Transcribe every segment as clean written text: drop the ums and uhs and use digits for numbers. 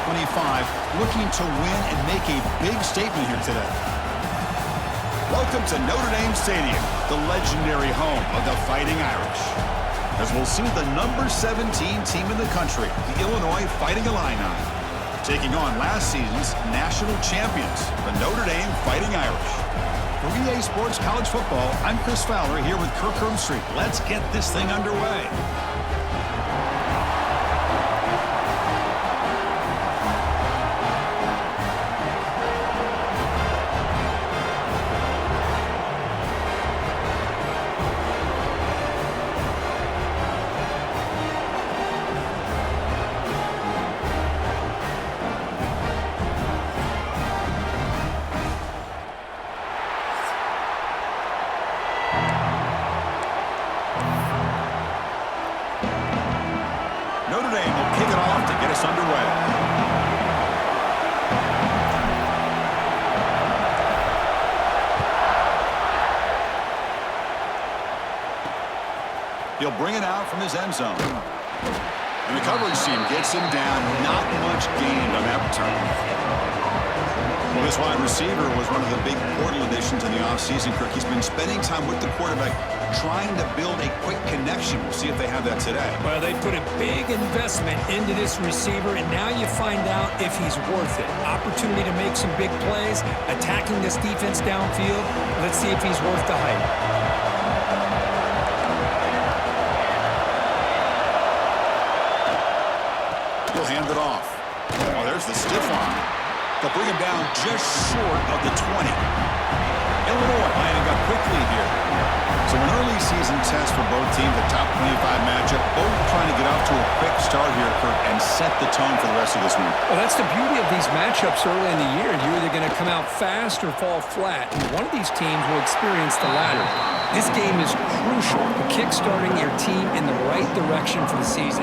looking to win and make a big statement here today. Welcome to Notre Dame Stadium, the legendary home of the Fighting Irish. As we'll see the number 17 team in the country, the Illinois Fighting Illini, taking on last season's national champions, the Notre Dame Fighting Irish. For EA Sports College Football, I'm Chris Fowler here with Kirk Hermstreet. Let's get this thing underway. Notre Dame will kick it off to get us underway. He'll bring it out from his end zone. And the coverage team gets him down. Not much gained on that return. Well, this wide receiver was one of the big portal additions in the offseason, Kirk. He's been spending time with the quarterback, trying to build a quick connection. We'll see if they have that today. Well, they put a big investment into this receiver, and now you find out if he's worth it. Opportunity to make some big plays, attacking this defense downfield. Let's see if he's worth the hype. He'll hand it off. Oh, there's the stiff arm. They'll bring him down just short of the 20. Illinois lining up quickly here. So an early season test for both teams, a top 25 matchup, both trying to get off to a quick start here, Kirk, and set the tone for the rest of this one. Well, that's the beauty of these matchups early in the year. You're either going to come out fast or fall flat, and one of these teams will experience the latter. This game is crucial for kick-starting your team in the right direction for the season.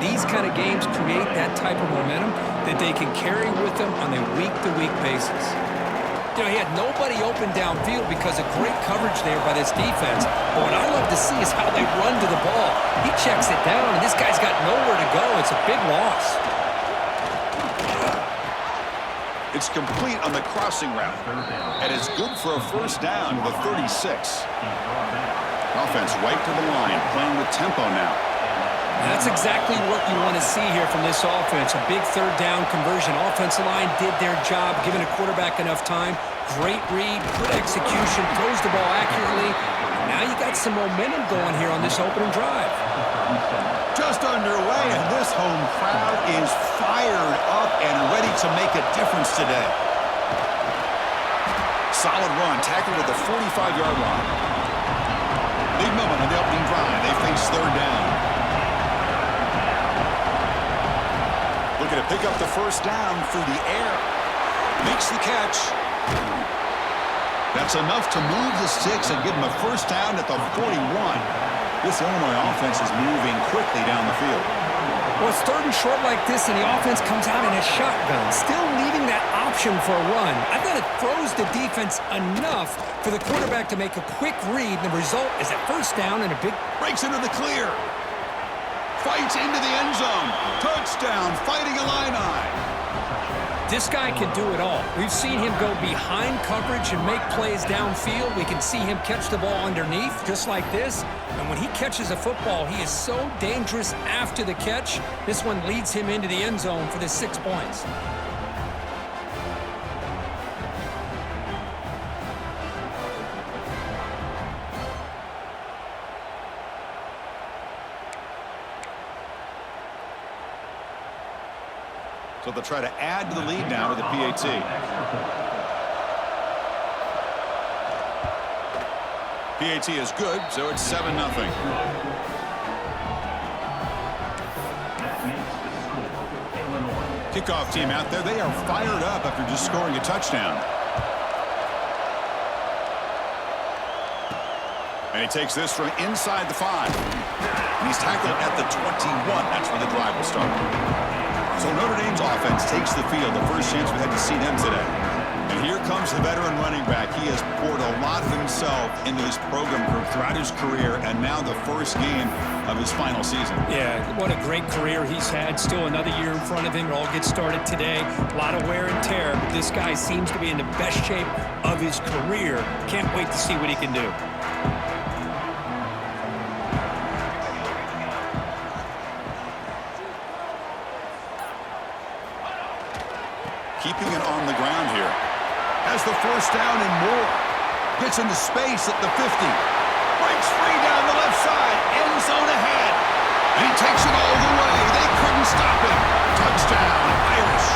These kind of games create that type of momentum that they can carry with them on a week-to-week basis. You know, he had nobody open downfield because of great coverage there by this defense. But what I love to see is how they run to the ball. He checks it down, and this guy's got nowhere to go. It's a big loss. It's complete on the crossing route, and it's good for a first down to the 36. Offense right to the line, playing with tempo now. That's exactly what you want to see here from this offense. A big third down conversion. Offensive line did their job, giving a quarterback enough time. Great read, good execution, throws the ball accurately. Now you got some momentum going here on this opening drive. Just underway, and this home crowd is fired up and ready to make a difference today. Solid run, tackled at the 45-yard line. Big moment on the opening drive. They face third down. Looking to pick up the first down through the air. Makes the catch. That's enough to move the sticks and give him a first down at the 41. This Illinois offense is moving quickly down the field. Well, it's third and short like this, and the offense comes out in a shotgun, still leaving that option for a run. I thought it throws the defense enough for the quarterback to make a quick read, and the result is a first down and a big... Breaks into the clear. Fights into the end zone. Touchdown, Fighting Illini. This guy can do it all. We've seen him go behind coverage and make plays downfield. We can see him catch the ball underneath, just like this. And when he catches a football, he is so dangerous after the catch. This one leads him into the end zone for the 6 points. So they'll try to add to the lead now with the PAT. PAT is good, so it's 7-0. Kickoff team out there, they are fired up after just scoring a touchdown. And he takes this from inside the 5. And he's tackled at the 21. That's where the drive will start. So Notre Dame's offense takes the field, the first chance we had to see them today. And here comes the veteran running back. He has poured a lot of himself into this program group throughout his career, and now the first game of his final season. Yeah, what a great career he's had. Still another year in front of him. It all gets started today. A lot of wear and tear, but this guy seems to be in the best shape of his career. Can't wait to see what he can do. Keeping it on the ground here. Has the first down and more. Gets into space at the 50. Breaks free down the left side. End zone ahead. And he takes it all the way. They couldn't stop him. Touchdown, Irish.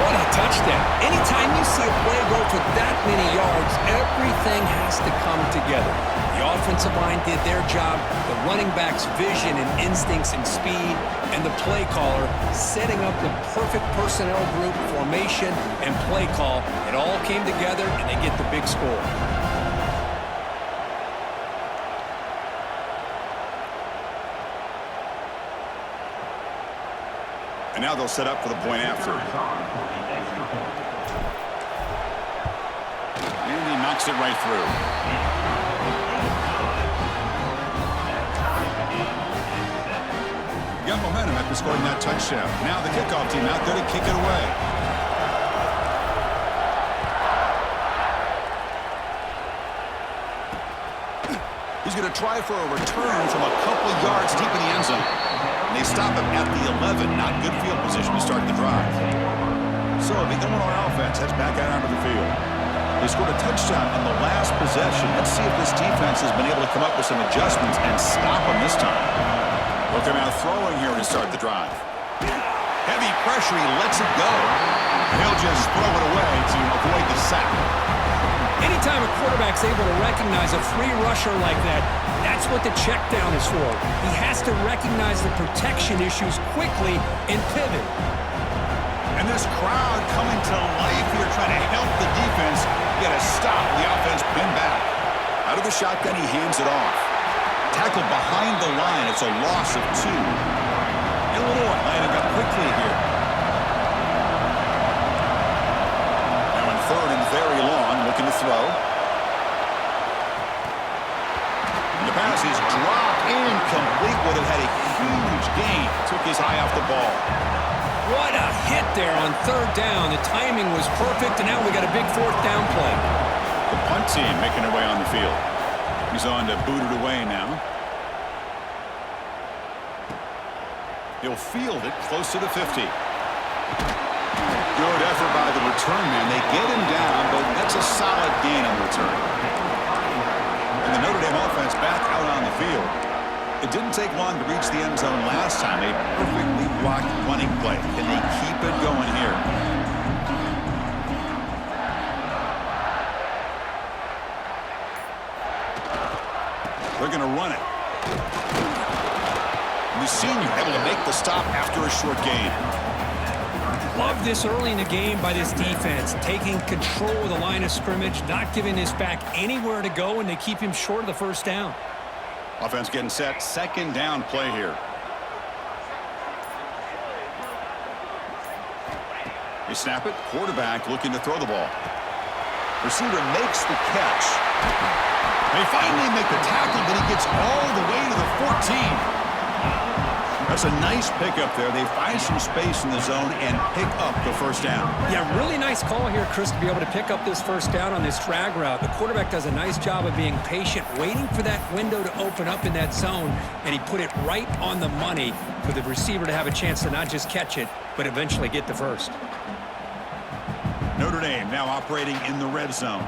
What a touchdown. Anytime you see a play go for that many yards, everything has to come together. The offensive line did their job, the running back's vision and instincts and speed, and the play caller setting up the perfect personnel group, formation, and play call. It all came together, and they get the big score. And now they'll set up for the point after. And he knocks it right through. Got momentum after scoring that touchdown. Now the kickoff team out there to kick it away. He's going to try for a return from a couple of yards deep in the end zone. And they stop him at the 11. Not good field position to start the drive. So the Illinois offense heads back out onto the field. They scored a touchdown on the last possession. Let's see if this defense has been able to come up with some adjustments and stop them this time. But they're now throwing here to start the drive. Heavy pressure, he lets it go. He'll just throw it away to avoid the sack. Anytime a quarterback's able to recognize a free rusher like that, that's what the check down is for. He has to recognize the protection issues quickly and pivot. And this crowd coming to life here trying to help the defense get a stop. The offense pinned back. Out of the shotgun, he hands it off. Tackled behind the line. It's a loss of 2. Illinois lining up quickly here. Now in third and very long, looking to throw. And the pass is dropped incomplete. Would have had a huge gain. Took his eye off the ball. What a hit there on third down. The timing was perfect, and now we got a big fourth down play. The punt team making their way on the field. He's on to boot it away now. He'll field it close to the 50. Good effort by the return man. They get him down, but that's a solid gain on the return. And the Notre Dame offense back out on the field. It didn't take long to reach the end zone last time. A perfectly blocked running play. Can they keep it going here? They're going to run it. The senior able to make the stop after a short gain. Love this early in the game by this defense, taking control of the line of scrimmage, not giving this back anywhere to go, and they keep him short of the first down. Offense getting set. Second down play here. They snap it. Quarterback looking to throw the ball. Receiver makes the catch. They finally make the tackle, but he gets all the way to the 14. That's a nice pickup there. They find some space in the zone and pick up the first down. Yeah, really nice call here, Chris, to be able to pick up this first down on this drag route. The quarterback does a nice job of being patient, waiting for that window to open up in that zone, and he put it right on the money for the receiver to have a chance to not just catch it, but eventually get the first. Notre Dame now operating in the red zone.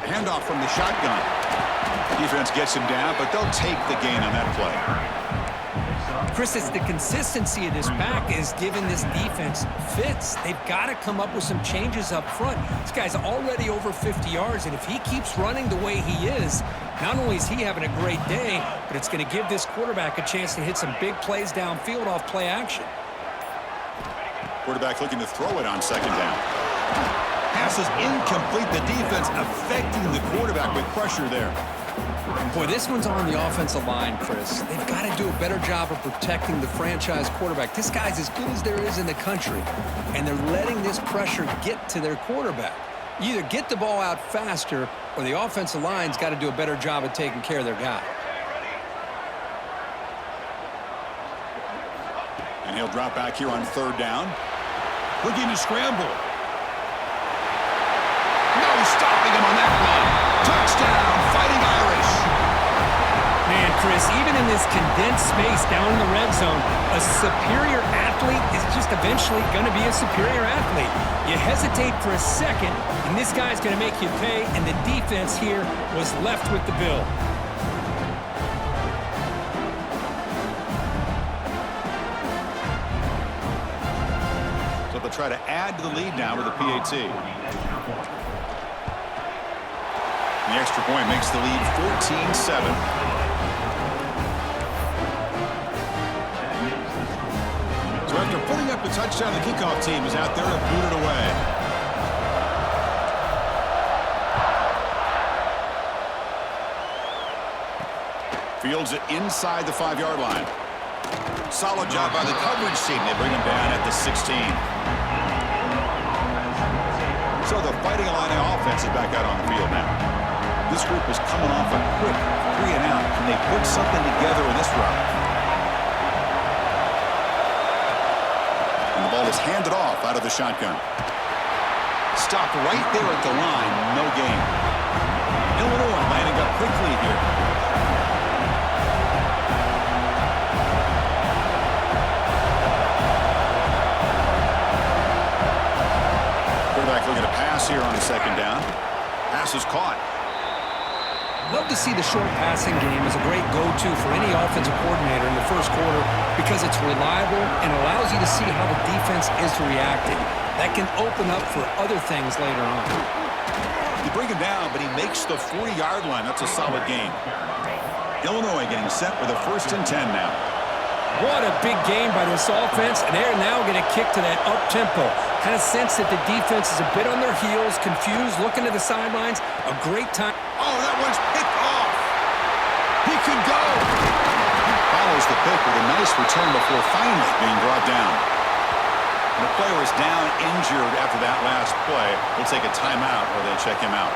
Handoff from the shotgun. Defense gets him down, but they'll take the gain on that play. Chris, it's the consistency of this back is giving this defense fits. They've got to come up with some changes up front. This guy's already over 50 yards, and if he keeps running the way he is, not only is he having a great day, but it's going to give this quarterback a chance to hit some big plays downfield off play action. Quarterback looking to throw it on second down. Pass is incomplete. The defense affecting the quarterback with pressure there. Boy, this one's on the offensive line, Chris. They've got to do a better job of protecting the franchise quarterback. This guy's as good as there is in the country, and they're letting this pressure get to their quarterback. You either get the ball out faster, or the offensive line's got to do a better job of taking care of their guy. And he'll drop back here on 3rd down. Looking to scramble. No stopping him on that run. Touchdown, Fighting Irish. Man, Chris, even in this condensed space down in the red zone, a superior athlete is just eventually going to be a superior athlete. You hesitate for a second, and this guy's going to make you pay, and the defense here was left with the bill. So they'll try to add to the lead now with a PAT. The extra point makes the lead 14-7. So after putting up a touchdown, the kickoff team is out there to boot it away. Fields it inside the 5-yard line. Solid job by the coverage team. They bring him down at the 16. So the Fighting Illini offense is back out on the field now. This group is coming off a quick 3-and-out. Can they put something together in this route? And the ball is handed off out of the shotgun. Stopped right there at the line. No gain. Illinois lining up quickly here. Quarterback looking to pass here on a 2nd down. Pass is caught. Love to see the short passing game as a great go-to for any offensive coordinator in the first quarter because it's reliable and allows you to see how the defense is reacting. That can open up for other things later on. You bring him down, but he makes the 40-yard line. That's a solid game. Illinois getting set with a 1st and 10 now. What a big game by this offense, and they're now going to kick to that up-tempo. Kind of sense that the defense is a bit on their heels, confused, looking to the sidelines. A great time. Oh, that one's picked off. He could go. He follows the pick with a nice return before finally being brought down. And the player is down injured after that last play. We'll take a timeout or they check him out.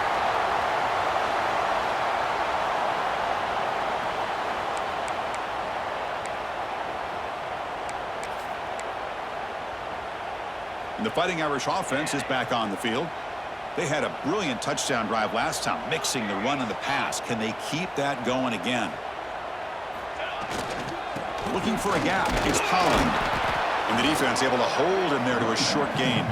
And the Fighting Irish offense is back on the field. They had a brilliant touchdown drive last time, mixing the run and the pass. Can they keep that going again? Looking for a gap. It's Holland. And the defense able to hold him there to a short gain.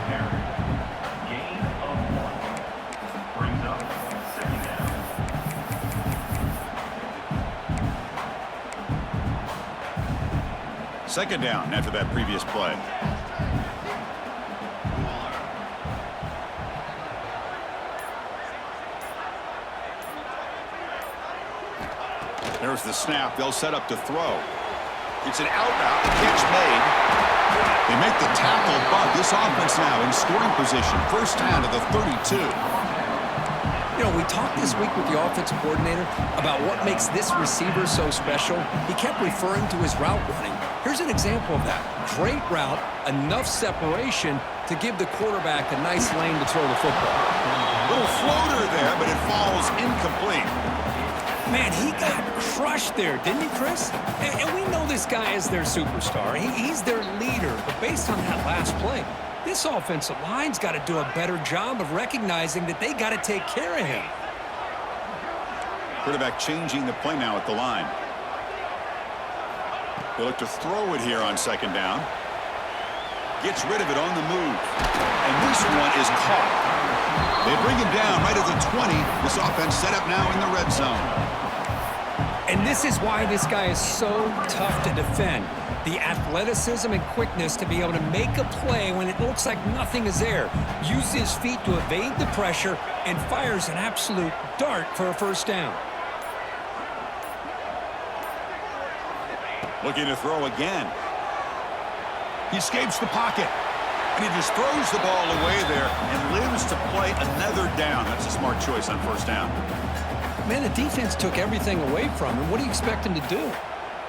Second down after that previous play. There's the snap. They'll set up to throw. It's an out-route. Catch made. They make the tackle, but this offense now in scoring position. 1st down to the 32. You know, we talked this week with the offensive coordinator about what makes this receiver so special. He kept referring to his route running. Here's an example of that. Great route, enough separation to give the quarterback a nice lane to throw the football. Little floater there, but it falls incomplete. Man, he got crushed there, didn't he, Chris? And we know this guy is their superstar. He's their leader. But based on that last play, this offensive line's got to do a better job of recognizing that they got to take care of him. Quarterback changing the play now at the line. They look to throw it here on 2nd down. Gets rid of it on the move. And this one is caught. They bring him down right at the 20. This offense set up now in the red zone. And this is why this guy is so tough to defend. The athleticism and quickness to be able to make a play when it looks like nothing is there. Uses his feet to evade the pressure and fires an absolute dart for a 1st down. Looking to throw again. He escapes the pocket. And he just throws the ball away there and lives to play another down. That's a smart choice on 1st down. Man, the defense took everything away from him. What do you expect him to do?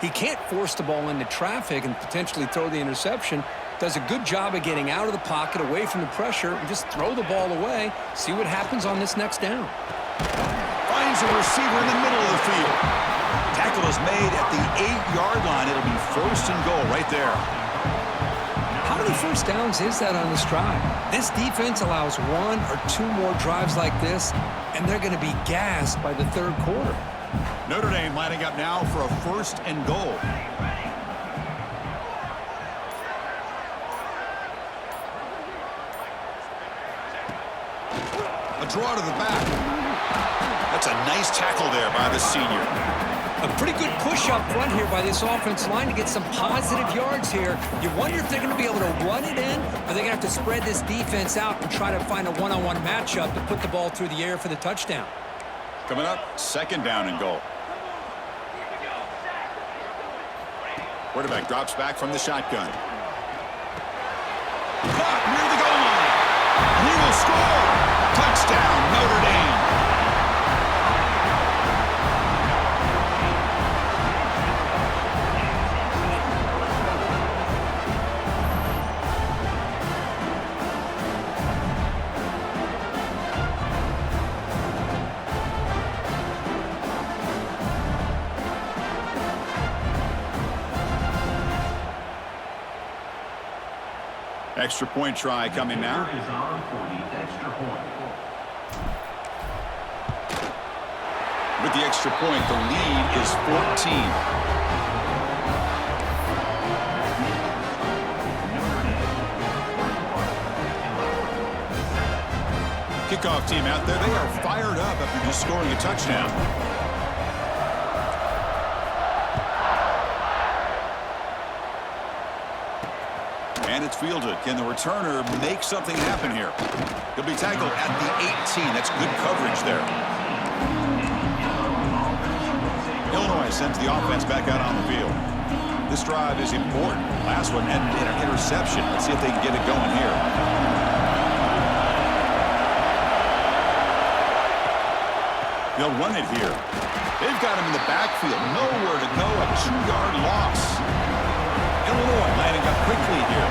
He can't force the ball into traffic and potentially throw the interception. Does a good job of getting out of the pocket, away from the pressure, and just throw the ball away. See what happens on this next down. Finds a receiver in the middle of the field. Tackle is made at the 8-yard line. It'll be 1st and goal right there. How many first downs is that on this drive? This defense allows 1 or 2 more drives like this, and they're going to be gassed by the 3rd quarter. Notre Dame lining up now for a 1st and goal. A draw to the back. That's a nice tackle there by the senior. A pretty good push up front here by this offensive line to get some positive yards here. You wonder if they're going to be able to run it in, or they're going to have to spread this defense out and try to find a one-on-one matchup to put the ball through the air for the touchdown. Coming up, 2nd down and goal. Quarterback drops back from the shotgun. Caught near the goal line. He will score. Touchdown, Notre Dame. Extra point try coming now. With the extra point, the lead is 14. Kickoff team out there. They are fired up after just scoring a touchdown. And it's fielded. Can the returner make something happen here? He'll be tackled at the 18. That's good coverage there. Illinois sends the offense back out on the field. This drive is important. Last one ended in an interception. Let's see if they can get it going here. They'll run it here. They've got him in the backfield. Nowhere to go. A 2-yard loss. Illinois lining up quickly here.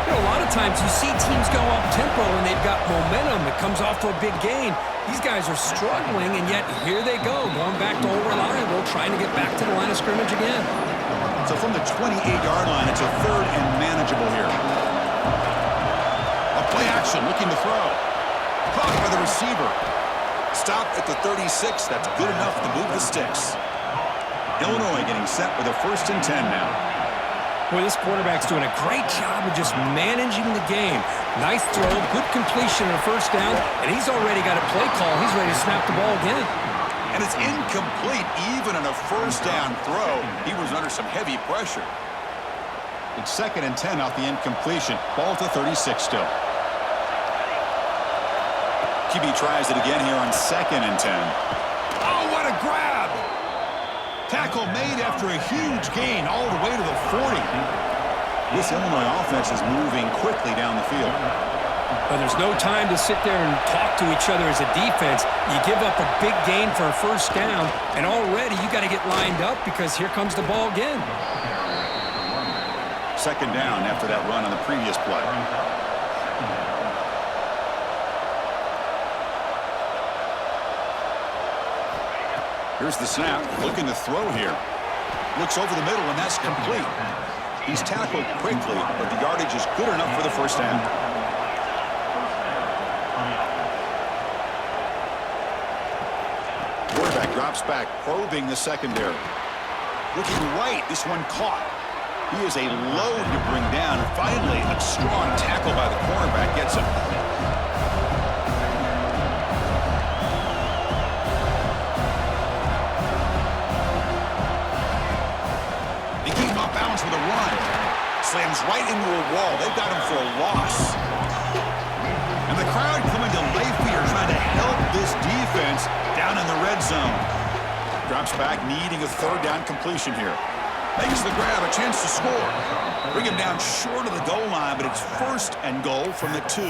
You know, a lot of times you see teams go up tempo and they've got momentum. It comes off to a big gain. These guys are struggling, and yet here they go, going back to old reliable, trying to get back to the line of scrimmage again. So from the 28-yard line, it's a 3rd and manageable here. A play action, looking to throw. Caught by the receiver. Stop at the 36. That's good enough to move the sticks. Illinois getting set with a 1st and 10 now. Boy, this quarterback's doing a great job of just managing the game. Nice throw, good completion on a 1st down, and he's already got a play call. He's ready to snap the ball again. And it's incomplete even on a 1st down throw. He was under some heavy pressure. It's 2nd and 10 off the incompletion. Ball to 36 still. QB tries it again here on 2nd and 10. Oh, what a grab! Tackle made after a huge gain all the way to the 40. This Illinois offense is moving quickly down the field. But there's no time to sit there and talk to each other as a defense. You give up a big gain for a 1st down, and already you got to get lined up because here comes the ball again. 2nd down after that run on the previous play. Here's the snap, looking to throw here. Looks over the middle, and that's complete. He's tackled quickly, but the yardage is good enough for the 1st down. Quarterback drops back, probing the secondary. Looking right, this one caught. He is a load to bring down, and finally, a strong tackle by the cornerback gets him. With a run. Slams right into a wall. They've got him for a loss. And the crowd coming to life here trying to help this defense down in the red zone. Drops back, needing a 3rd down completion here. Makes the grab, a chance to score. Bring him down short of the goal line, but it's 1st and goal from the 2.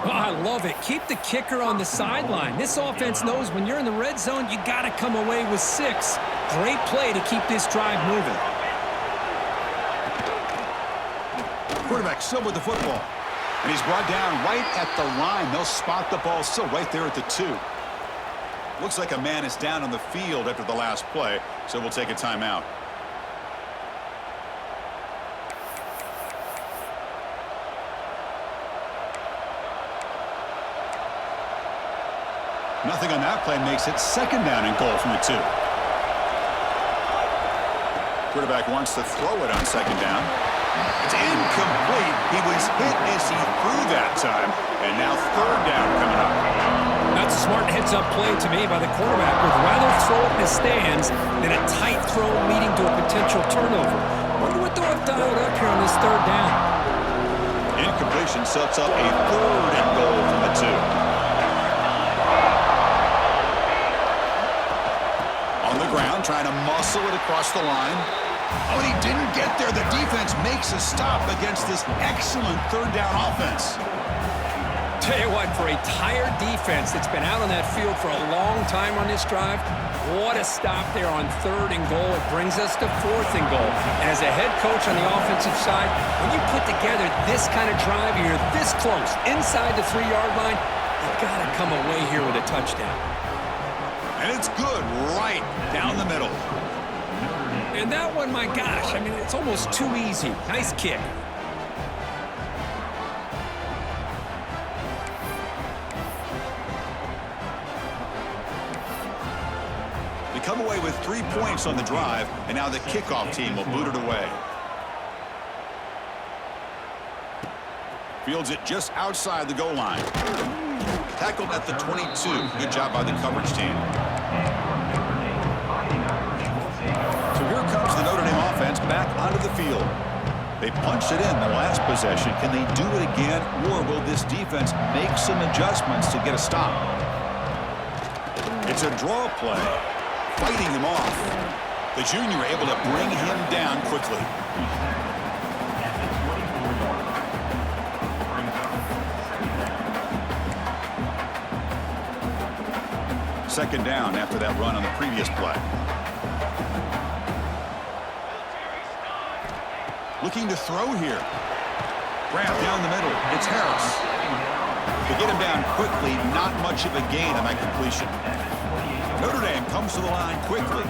Oh, I love it. Keep the kicker on the sideline. This offense knows when you're in the red zone, you got to come away with 6. Great play to keep this drive moving. Quarterback still with the football. And he's brought down right at the line. They'll spot the ball still right there at the 2. Looks like a man is down on the field after the last play, so we'll take a timeout. Nothing on that play makes it 2nd down and goal from the 2. Quarterback wants to throw it on 2nd down. It's incomplete. He was hit as he threw that time, and now 3rd down coming up. That's a smart heads-up play to me by the quarterback. Would rather throw it in the stands than a tight throw leading to a potential turnover. Wonder what they'll have dialed up here on this 3rd down. Incompletion sets up a 3rd and goal from the 2. On the ground, trying to muscle it across the line. Oh, and he didn't get there. The defense makes a stop against this excellent 3rd down offense. Tell you what, for a tired defense that's been out on that field for a long time on this drive, what a stop there on 3rd and goal. It brings us to 4th and goal. And as a head coach on the offensive side, when you put together this kind of drive, you're this close, inside the 3-yard line, you've got to come away here with a touchdown. And it's good right down the middle. And that one, my gosh, I mean, it's almost too easy. Nice kick. They come away with 3 points on the drive, and now the kickoff team will boot it away. Fields it just outside the goal line. Tackled at the 22. Good job by the coverage team. So here comes the Notre Dame offense back onto the field. They punched it in the last possession. Can they do it again, or will this defense make some adjustments to get a stop? It's a draw play, fighting him off. The junior able to bring him down quickly. Second down after that run on the previous play. Looking to throw here. Grab down the middle. It's Harris. To get him down quickly, not much of a gain on that completion. Notre Dame comes to the line quickly.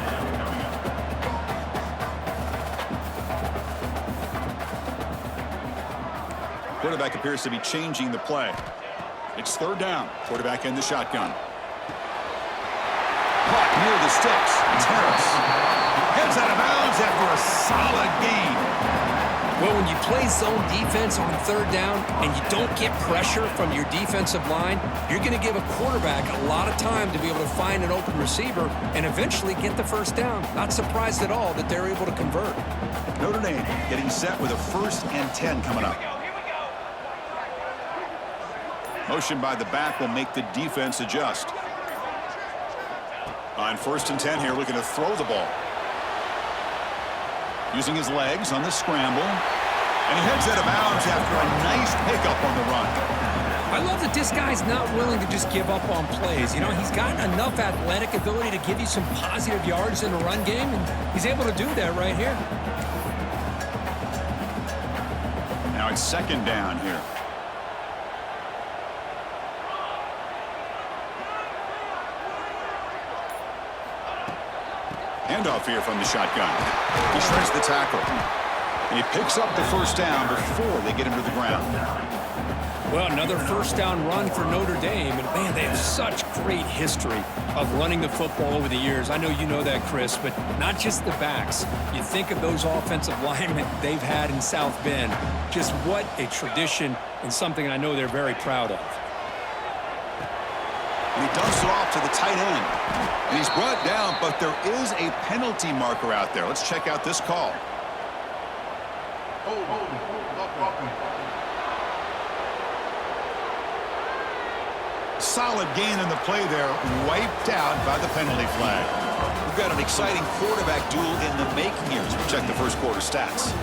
Quarterback appears to be changing the play. It's 3rd down. Quarterback in the shotgun. Caught near the sticks. It's Harris. Gets out of bounds after a solid gain. Well, when you play zone defense on 3rd down and you don't get pressure from your defensive line, you're going to give a quarterback a lot of time to be able to find an open receiver and eventually get the 1st down. Not surprised at all that they're able to convert. Notre Dame getting set with a 1st and 10 coming up. Motion by the back will make the defense adjust. On 1st and 10 here, looking to throw the ball. Using his legs on the scramble. And he heads out of bounds after a nice pickup on the run. I love that this guy's not willing to just give up on plays. You know, he's got enough athletic ability to give you some positive yards in the run game, and he's able to do that right here. Now it's 2nd down here. Handoff here from the shotgun. He shreds the tackle. And he picks up the 1st down before they get him to the ground. Well, another 1st down run for Notre Dame. And, man, they have such great history of running the football over the years. I know you know that, Chris, but not just the backs. You think of those offensive linemen they've had in South Bend. Just what a tradition and something I know they're very proud of. And he dumps it off to the tight end. And he's brought down, but there is a penalty marker out there. Let's check out this call. Solid gain in the play there, wiped out by the penalty flag. We've got an exciting quarterback duel in the making here as we check the first quarter stats.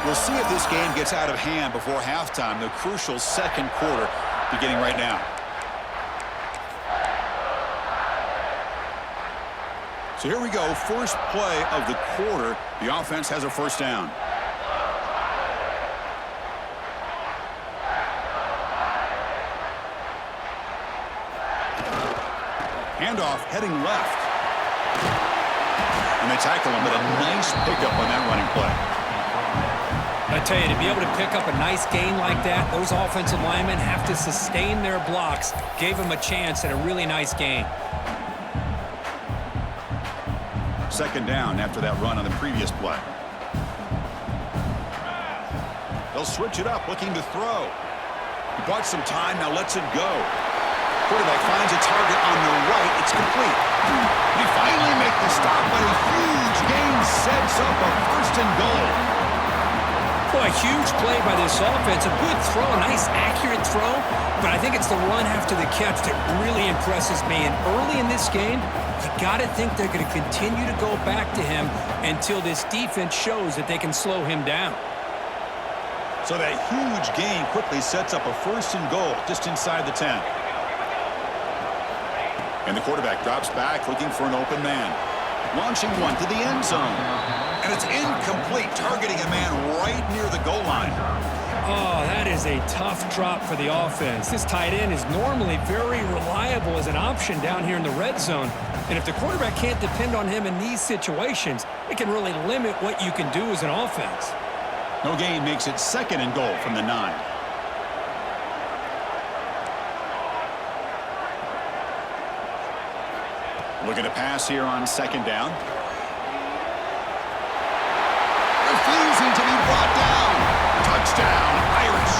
We'll see if this game gets out of hand before halftime. The crucial second quarter beginning right now. So here we go, first play of the quarter. The offense has a first down. Handoff heading left. And they tackle him, but a nice pickup on that running play. I tell you, to be able to pick up a nice gain like that, those offensive linemen have to sustain their blocks. Gave them a chance at a really nice gain. Second down after that run on the previous play. They'll switch it up, looking to throw. He bought some time, now lets it go. Quarterback finds a target on the right. It's complete. They finally make the stop, but a huge gain sets up a first and goal. Boy, a huge play by this offense. A good throw, a nice accurate throw, but I think it's the run after the catch that really impresses me. And early in this game, you got to think they're going to continue to go back to him until this defense shows that they can slow him down. So that huge gain quickly sets up a first and goal just inside the 10. And the quarterback drops back looking for an open man. Launching one to the end zone. And it's incomplete, targeting a man right near the goal line. Oh, that is a tough drop for the offense. This tight end is normally very reliable as an option down here in the red zone. And if the quarterback can't depend on him in these situations, it can really limit what you can do as an offense. No gain makes it second and goal from the 9. Looking to pass here on second down. Refusing to be brought down. Touchdown, Irish.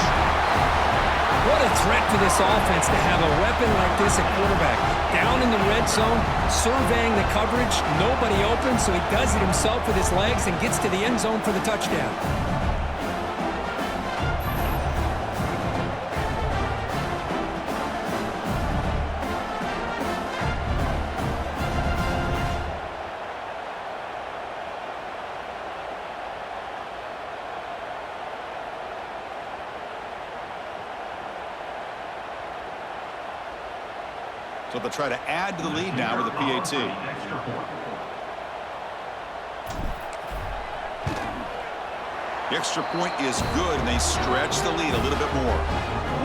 What a threat for this offense to have a weapon like this at quarterback. Down in the red zone, surveying the coverage, nobody open, so he does it himself with his legs and gets to the end zone for the touchdown. So they'll try to add to the lead now with a PAT. The extra point is good, and they stretch the lead a little bit more.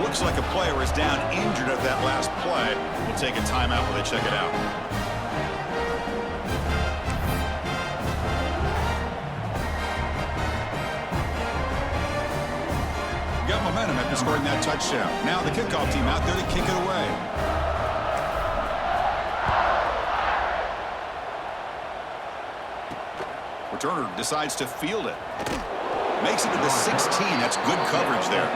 Looks like a player is down injured at that last play. We'll take a timeout while they check it out. Got momentum after scoring that touchdown. Now the kickoff team out there to kick it away. Returner decides to field it. Makes it to the 16. That's good coverage there.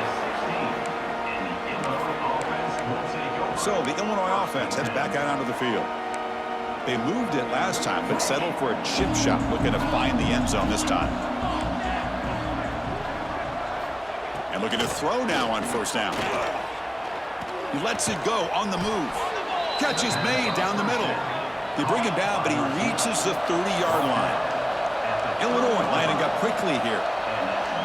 So the Illinois offense heads back out onto the field. They moved it last time, but settled for a chip shot, looking to find the end zone this time. And looking to throw now on first down. He lets it go on the move. Catch is made down the middle. They bring him down, but he reaches the 30-yard line. Illinois lining up quickly here.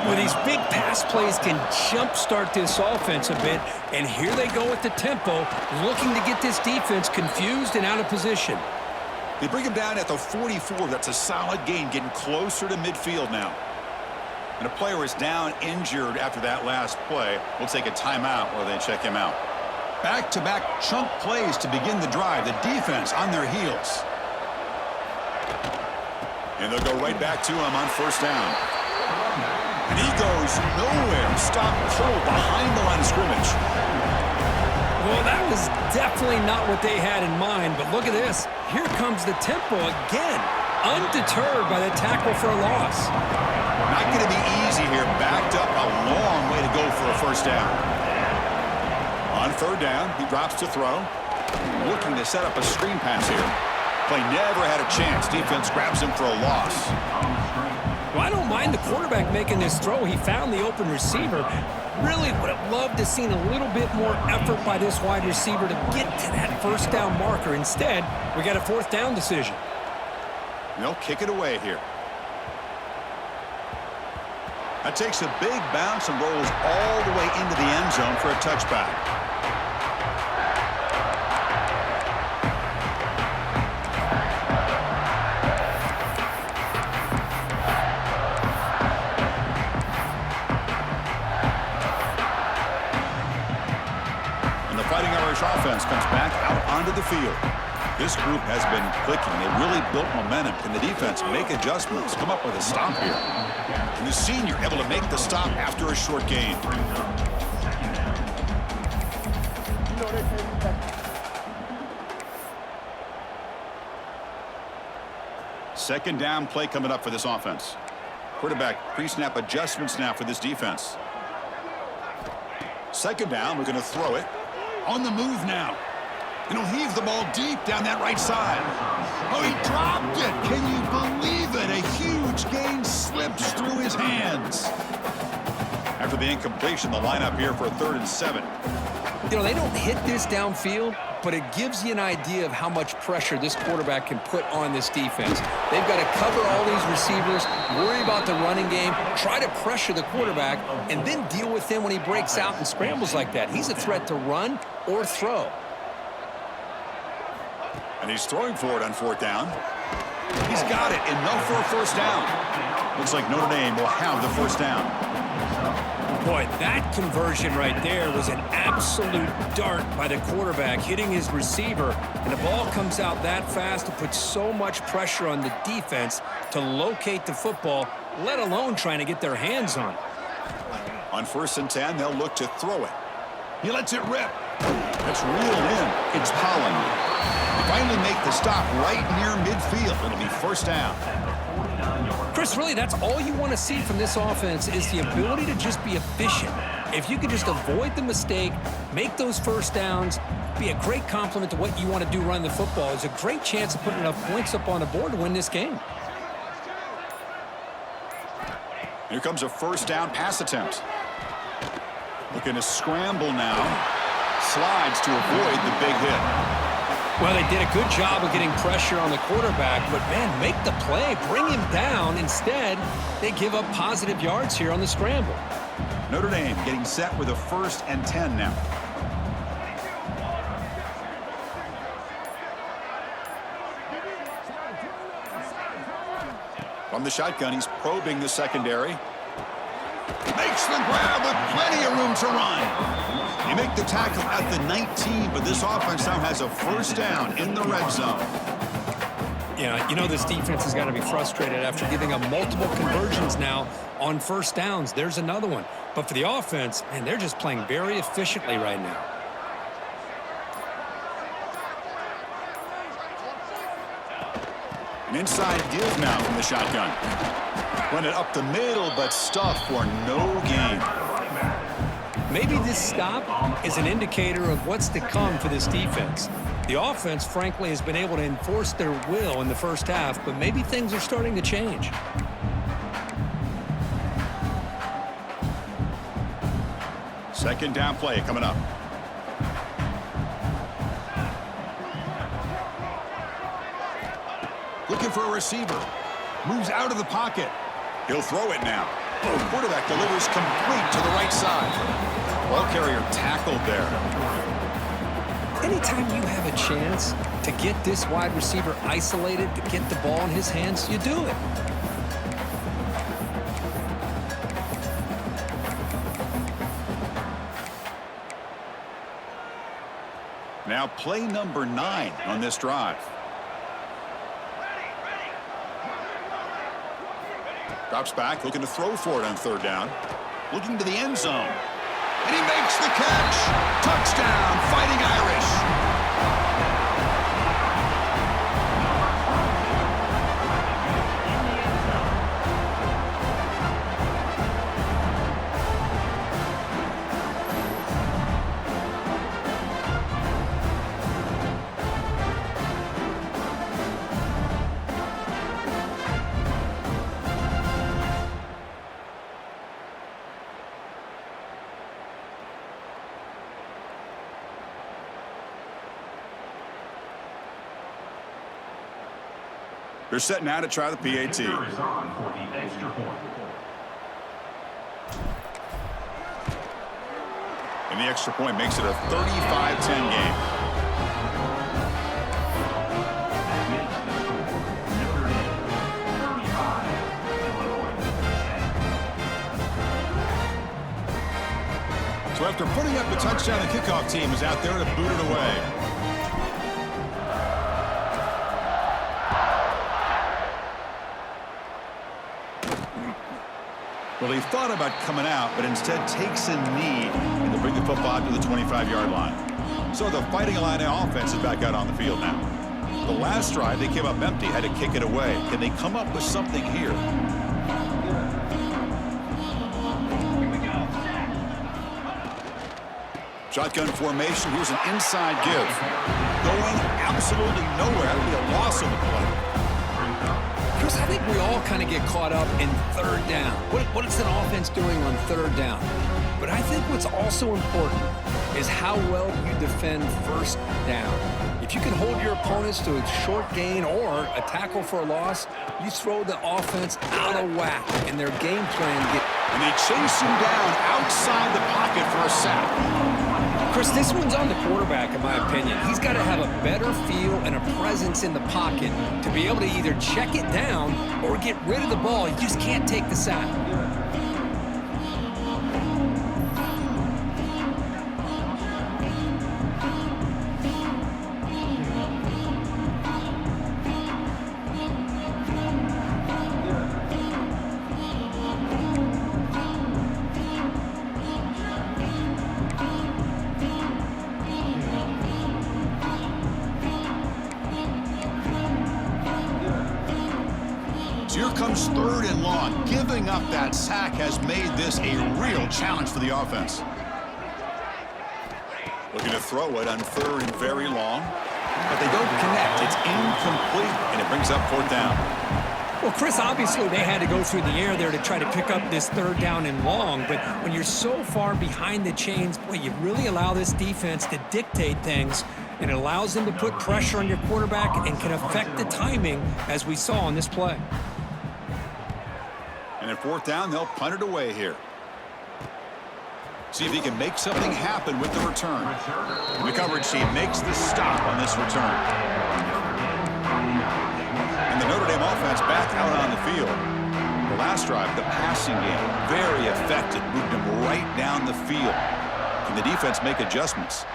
Well, these big pass plays can jumpstart this offense a bit, and here they go with the tempo, looking to get this defense confused and out of position. They bring him down at the 44. That's a solid gain, getting closer to midfield now. And a player is down injured after that last play. We'll take a timeout while they check him out. Back-to-back chunk plays to begin the drive. The defense on their heels. And they'll go right back to him on first down. And he goes nowhere. Stopped cold behind the line of scrimmage. Well, that was definitely not what they had in mind, but look at this. Here comes the tempo again. Undeterred by the tackle for a loss. Not going to be easy here. Backed up a long way to go for a first down. On third down, he drops to throw. Looking to set up a screen pass here. Play never had a chance. Defense grabs him for a loss. Well, I don't mind the quarterback making this throw. He found the open receiver. Really would have loved to seen a little bit more effort by this wide receiver to get to that first down marker. Instead, we got a fourth down decision. They'll kick it away here. That takes a big bounce and rolls all the way into the end zone for a touchback. And the Fighting Irish offense comes back out onto the field. This group has been clicking. They really built momentum. Can the defense make adjustments, come up with a stop here? And the senior able to make the stop after a short gain. Second down play coming up for this offense. Quarterback pre-snap adjustments now for this defense. Second down, we're going to throw it. On the move now. And he'll heave the ball deep down that right side. Oh, he dropped it. Can you believe it? A huge gain slips through his hands. After the incompletion, the lineup here for a 3rd and 7. You know, they don't hit this downfield, but it gives you an idea of how much pressure this quarterback can put on this defense. They've got to cover all these receivers, worry about the running game, try to pressure the quarterback, and then deal with him when he breaks out and scrambles like that. He's a threat to run or throw. And he's throwing for it on 4th down. He's got it, enough for a first down. Looks like Notre Dame will have the first down. Boy, that conversion right there was an absolute dart by the quarterback, hitting his receiver, and the ball comes out that fast to put so much pressure on the defense to locate the football, let alone trying to get their hands on it. On 1st and 10, they'll look to throw it. He lets it rip. It's reeled in. It's Holland. They finally make the stop right near midfield. It'll be first down. Chris, really, that's all you want to see from this offense is the ability to just be efficient. If you can just avoid the mistake, make those first downs, be a great compliment to what you want to do running the football. It's a great chance of putting enough points up on the board to win this game. Here comes a first down pass attempt. Looking to scramble now. Slides to avoid the big hit. Well, they did a good job of getting pressure on the quarterback, but, man, make the play, bring him down. Instead, they give up positive yards here on the scramble. Notre Dame getting set with a 1st and 10 now. From the shotgun, he's probing the secondary. Makes the grab with plenty of room to run. They make the tackle at the 19, but this offense now has a first down in the red zone. Yeah, you know this defense has got to be frustrated after giving up multiple conversions now on first downs. There's another one. But for the offense, man, they're just playing very efficiently right now. An inside give now from the shotgun. Run it up the middle, but stuffed for no gain. Maybe this stop is an indicator of what's to come for this defense. The offense, frankly, has been able to enforce their will in the first half, but maybe things are starting to change. Second down play coming up. Looking for a receiver. Moves out of the pocket. He'll throw it now. The quarterback delivers complete to the right side. Ball carrier tackled there. Anytime you have a chance to get this wide receiver isolated, to get the ball in his hands, you do it. Now play number 9 on this drive. Drops back, looking to throw for it on 3rd down. Looking to the end zone. And he makes the catch. Touchdown, Fighting Irish. They're set now to try the PAT. And the extra point makes it a 35-10 game. So after putting up the touchdown, the kickoff team is out there to boot it away. Well, he thought about coming out, but instead takes a knee and to bring the football to the 25-yard line. So the Fighting Illini offense is back out on the field now. The last drive, they came up empty, had to kick it away. Can they come up with something here? Shotgun formation. Here's an inside give. Going absolutely nowhere. That would be a loss on the play. Chris, I think we all kind of get caught up in third down. What is an offense doing on third down? But I think what's also important is how well you defend first down. If you can hold your opponents to a short gain or a tackle for a loss, you throw the offense out of whack, and their game plan gets... And they chase him down outside the pocket for a sack. Chris, this one's on the quarterback, in my opinion. He's got to have a better feel and a presence in the pocket to be able to either check it down or get rid of the ball. You just can't take the sack. Here comes third and long. Giving up that sack has made this a real challenge for the offense. Looking to throw it on third and very long, but they don't connect. It's incomplete, and it brings up fourth down. Well, Chris, obviously they had to go through the air there to try to pick up this third down and long, but when you're so far behind the chains, boy, you really allow this defense to dictate things, and it allows them to put pressure on your quarterback and can affect the timing, as we saw on this play. And at fourth down, they'll punt it away here. See if he can make something happen with the return. And the coverage team makes the stop on this return. And the Notre Dame offense back out on the field. The last drive, the passing game, very effective. Moved him right down the field. Can the defense make adjustments?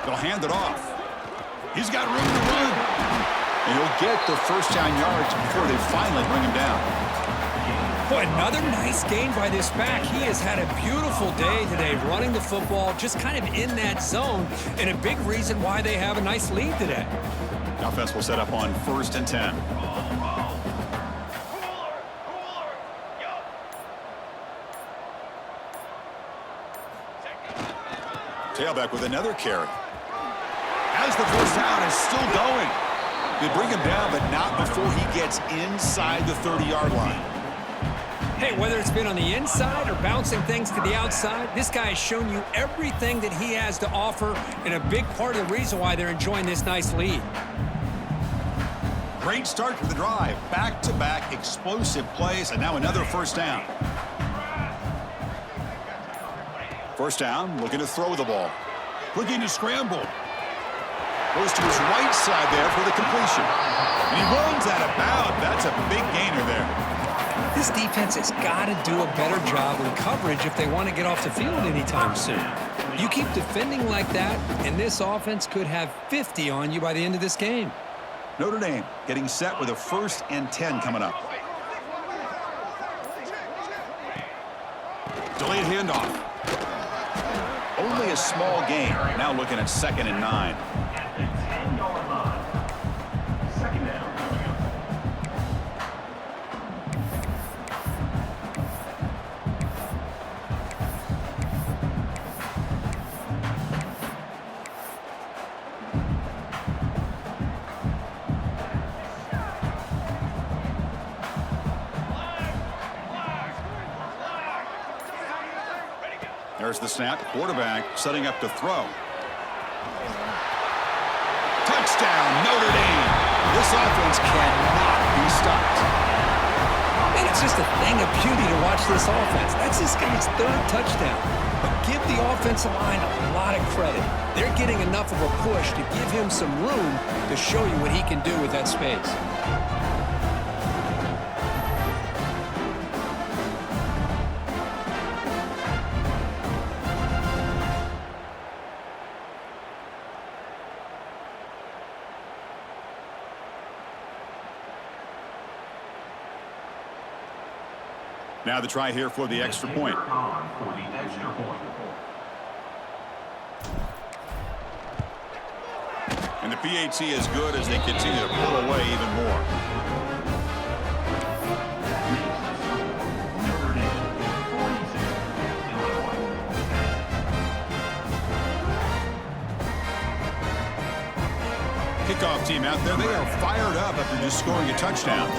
They'll hand it off. He's got room to run. And he'll get the first down yards before they finally bring him down. Boy, another nice gain by this back. He has had a beautiful day today running the football, just kind of in that zone, and a big reason why they have a nice lead today. The offense will set up on 1st and 10. Tailback with another carry. As the first down is still going. They bring him down, but not before he gets inside the 30-yard line. Hey, whether it's been on the inside or bouncing things to the outside, this guy has shown you everything that he has to offer, and a big part of the reason why they're enjoying this nice lead. Great start to the drive. Back-to-back explosive plays, and now another first down. First down, looking to throw the ball. Looking to scramble. Goes to his right side there for the completion. And he runs out of bounds. That's a big gainer there. This defense has got to do a better job in coverage if they want to get off the field anytime soon. You keep defending like that, and this offense could have 50 on you by the end of this game. Notre Dame getting set with a 1st and 10 coming up. Delayed handoff. Only a small gain. Now looking at 2nd and 9. There's the snap. Quarterback setting up to throw. Touchdown, Notre Dame. This offense cannot be stopped. And it's just a thing of beauty to watch this offense. That's this guy's third touchdown. But give the offensive line a lot of credit. They're getting enough of a push to give him some room to show you what he can do with that space. Now the try here for the extra point. And the PAT is good as they continue to pull away even more. Kickoff team out there. They are fired up after just scoring a touchdown.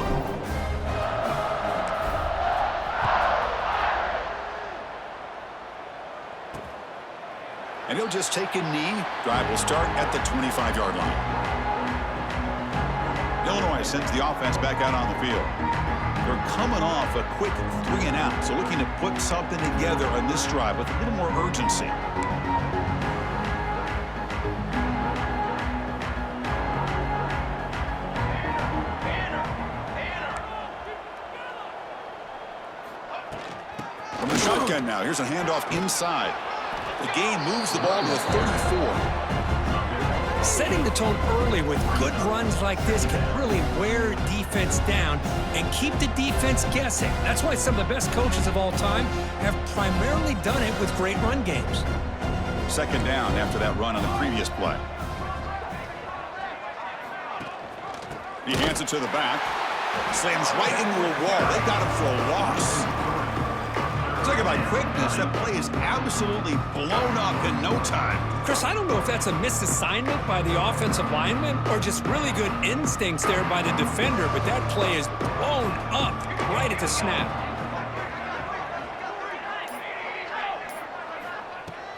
And he'll just take a knee. Drive will start at the 25-yard line. Illinois sends the offense back out on the field. They're coming off a quick 3-and-out, so looking to put something together on this drive with a little more urgency. From the shotgun now, here's a handoff inside. The game moves the ball to the 34. Setting the tone early with good runs like this can really wear defense down and keep the defense guessing. That's why some of the best coaches of all time have primarily done it with great run games. Second down after that run on the previous play. He hands it to the back. Slams right into a wall. They got him for a loss. Talk about quickness. That play is absolutely blown up in no time. Chris, I don't know if that's a misassignment by the offensive lineman or just really good instincts there by the defender, but that play is blown up right at the snap.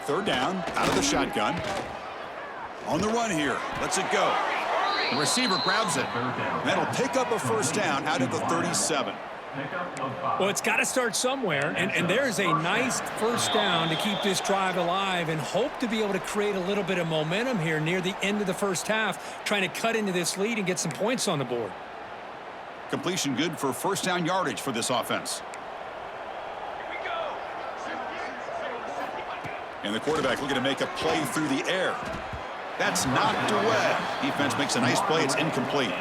Third down, out of the shotgun. On the run here. Lets it go. The receiver grabs it. That'll pick up a first down out of the 37. Well, it's got to start somewhere, and there's a nice first down to keep this drive alive and hope to be able to create a little bit of momentum here near the end of the first half, trying to cut into this lead and get some points on the board. Completion good for first down yardage for this offense. And the quarterback looking to make a play through the air. That's knocked away. Defense makes a nice play. It's incomplete.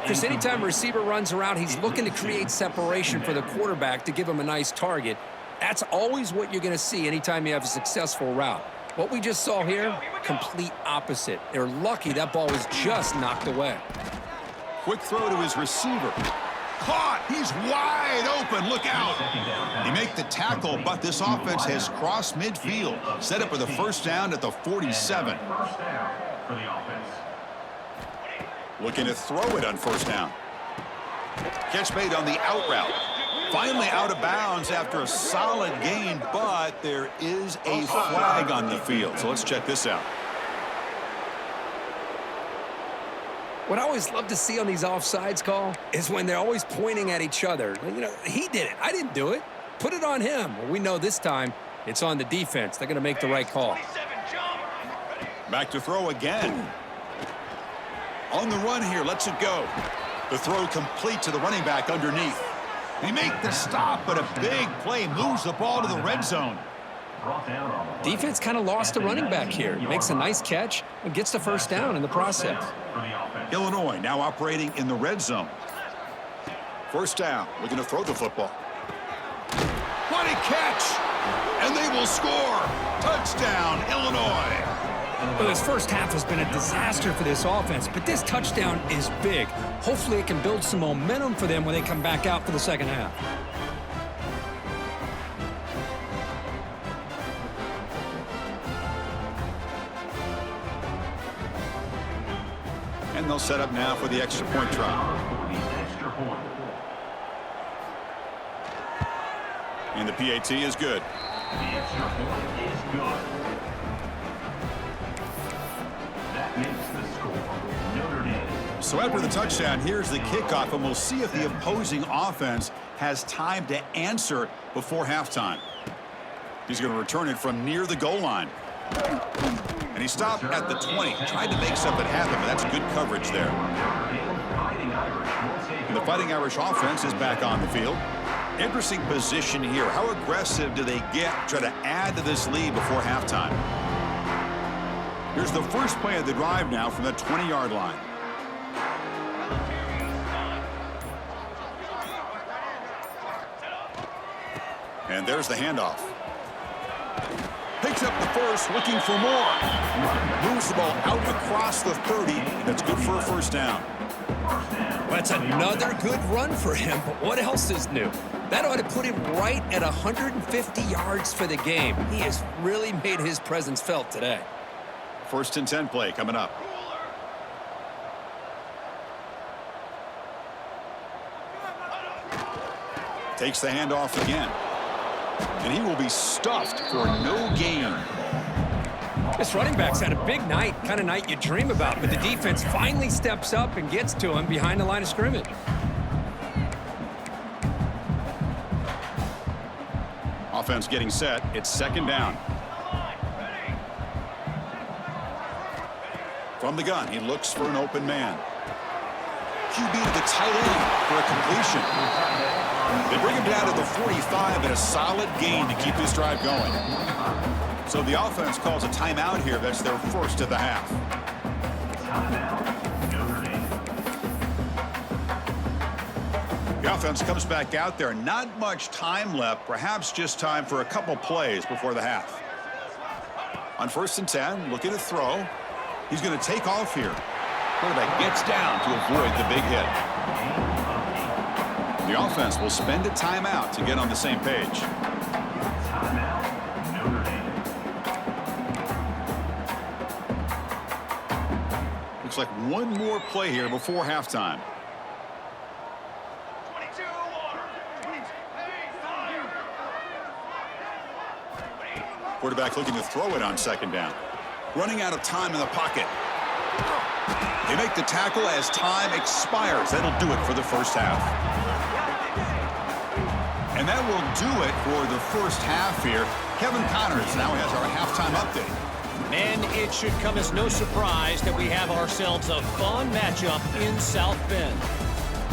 Because anytime a receiver runs around, he's looking to create separation for the quarterback to give him a nice target. That's always what you're going to see anytime you have a successful route. What we just saw here, complete opposite. They're lucky that ball was just knocked away. Quick throw to his receiver. Caught. He's wide open. Look out. He make the tackle, but this offense has crossed midfield. Set up with a first down at the 47. Looking to throw it on first down. Catch made on the out route. Finally out of bounds after a solid gain, but there is a flag on the field. So let's check this out. What I always love to see on these offsides call is when they're always pointing at each other. You know, he did it. I didn't do it. Put it on him. Well, we know this time it's on the defense. They're going to make the right call. Back to throw again. On the run here. Lets it go. The throw complete to the running back underneath. They make the stop, but a big play moves the ball to the red zone. Defense kind of lost a running back here. Makes a nice catch and gets the first down in the process. Illinois now operating in the red zone. First down. Looking to throw the football. What a catch! And they will score. Touchdown, Illinois. Well, this first half has been a disaster for this offense, but this touchdown is big. Hopefully it can build some momentum for them when they come back out for the second half. And they'll set up now for the extra point try. And the PAT is good. The extra point is good. That makes the score Notre Dame So after the touchdown, here's the kickoff, and we'll see if the opposing offense has time to answer before halftime. He's going to return it from near the goal line. And he stopped at the 20. Tried to make something happen, but that's good coverage there. And the Fighting Irish offense is back on the field. Interesting position here. How aggressive do they get to try to add to this lead before halftime? Here's the first play of the drive now from the 20-yard line. And there's the handoff. Picks up the first, looking for more. Moves the ball out across the 30. That's good for a first down. Well, that's another good run for him, but what else is new? That ought to put him right at 150 yards for the game. He has really made his presence felt today. 1st and 10 play coming up. Takes the handoff again. And he will be stuffed for no gain. This running back's had a big night, kind of night you dream about, but the defense finally steps up and gets to him behind the line of scrimmage. Offense getting set. It's 2nd down. From the gun, he looks for an open man. QB to the tight end for a completion. They bring him down to the 45 and a solid gain to keep this drive going. So the offense calls a timeout here. That's their first of the half. The offense comes back out there. Not much time left. Perhaps just time for a couple plays before the half. On 1st and 10, looking to throw. He's going to take off here. Quarterback gets down to avoid the big hit. The offense will spend a timeout to get on the same page. Looks like one more play here before halftime. Quarterback looking to throw it on 2nd down. Running out of time in the pocket. They make the tackle as time expires. That'll do it for the first half. And that will do it for the first half here. Kevin Connors now has our halftime update. And it should come as no surprise that we have ourselves a fun matchup in South Bend.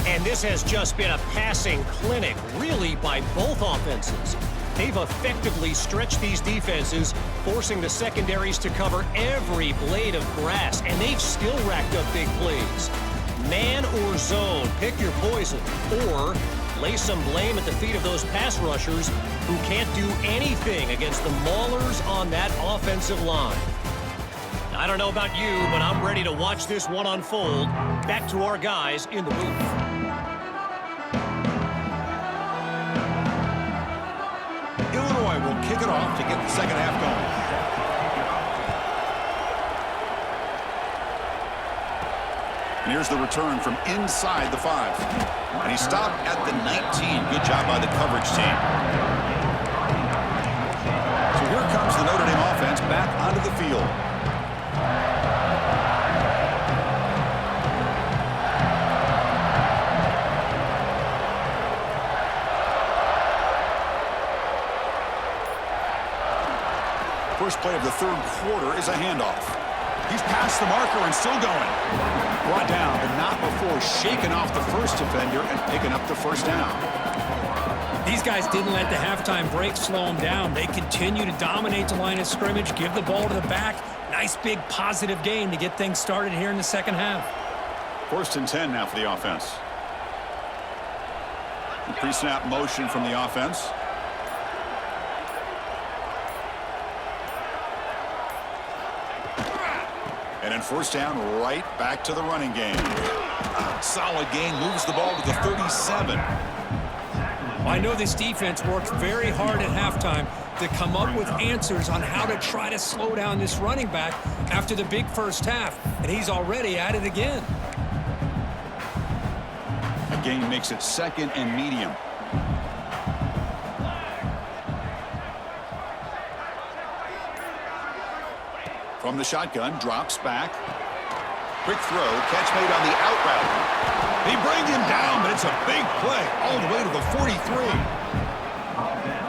And this has just been a passing clinic, really, by both offenses. They've effectively stretched these defenses, forcing the secondaries to cover every blade of grass, and they've still racked up big plays. Man or zone, pick your poison, or lay some blame at the feet of those pass rushers who can't do anything against the maulers on that offensive line. I don't know about you, but I'm ready to watch this one unfold. Back to our guys in the booth. Illinois will kick it off to get the second half going. And here's the return from inside the 5. And he stopped at the 19. Good job by the coverage team. So here comes the Notre Dame offense back onto the field. First play of the 3rd quarter is a handoff. He's past the marker and still going. Brought down, but not before shaking off the first defender and picking up the first down. These guys didn't let the halftime break slow them down. They continue to dominate the line of scrimmage, give the ball to the back. Nice big positive gain to get things started here in the second half. 1st and 10 now for the offense. The pre-snap motion from the offense. And then 1st down, right back to the running game. Solid gain, moves the ball to the 37. Well, I know this defense worked very hard at halftime to come up with answers on how to try to slow down this running back after the big first half, and he's already at it again. A gain makes it 2nd and medium. From the shotgun, drops back. Quick throw, catch made on the out route. They bring him down, but it's a big play all the way to the 43.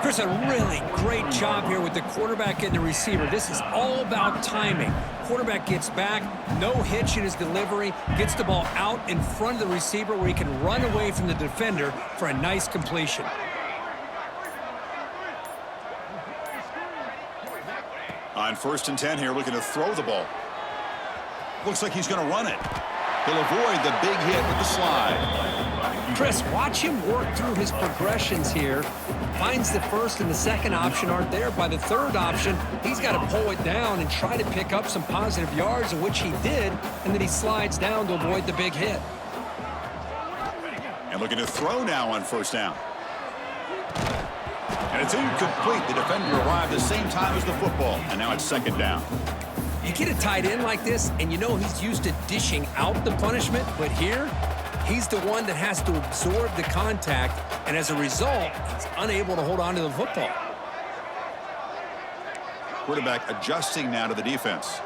Chris, a really great job here with the quarterback and the receiver. This is all about timing. Quarterback gets back, no hitch in his delivery, gets the ball out in front of the receiver where he can run away from the defender for a nice completion. On 1st and 10 here, looking to throw the ball. Looks like he's going to run it. He'll avoid the big hit with the slide. Chris, watch him work through his progressions here. Finds the first and the second option aren't there. By the third option, he's got to pull it down and try to pick up some positive yards, in which he did, and then he slides down to avoid the big hit. And looking to throw now on 1st down. And it's incomplete. The defender arrived the same time as the football, and now it's 2nd down. You get a tight end like this, and you know he's used to dishing out the punishment, but here, he's the one that has to absorb the contact, and as a result, he's unable to hold on to the football. Quarterback adjusting now to the defense.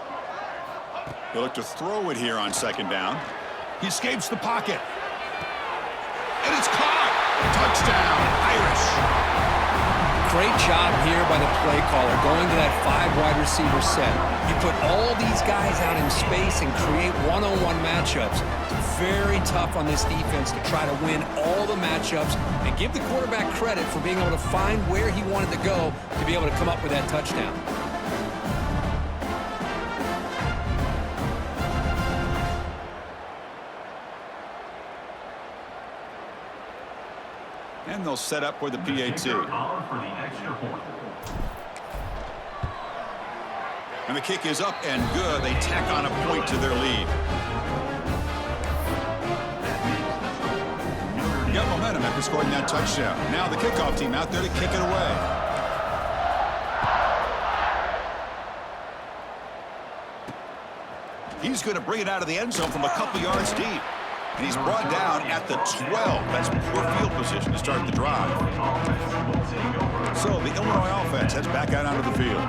He'll look to throw it here on 2nd down. He escapes the pocket. And it's caught! Touchdown, Irish! Great job here by the play caller, going to that 5 wide receiver set. You put all these guys out in space and create one-on-one matchups. It's very tough on this defense to try to win all the matchups and give the quarterback credit for being able to find where he wanted to go to be able to come up with that touchdown. And they'll set up for the PAT. And the kick is up and good. They tack on a point to their lead. Got momentum after scoring that touchdown. Now the kickoff team out there to kick it away. He's going to bring it out of the end zone from a couple yards deep. And he's brought down at the 12. That's poor field position to start the drive. So the Illinois offense heads back out onto the field.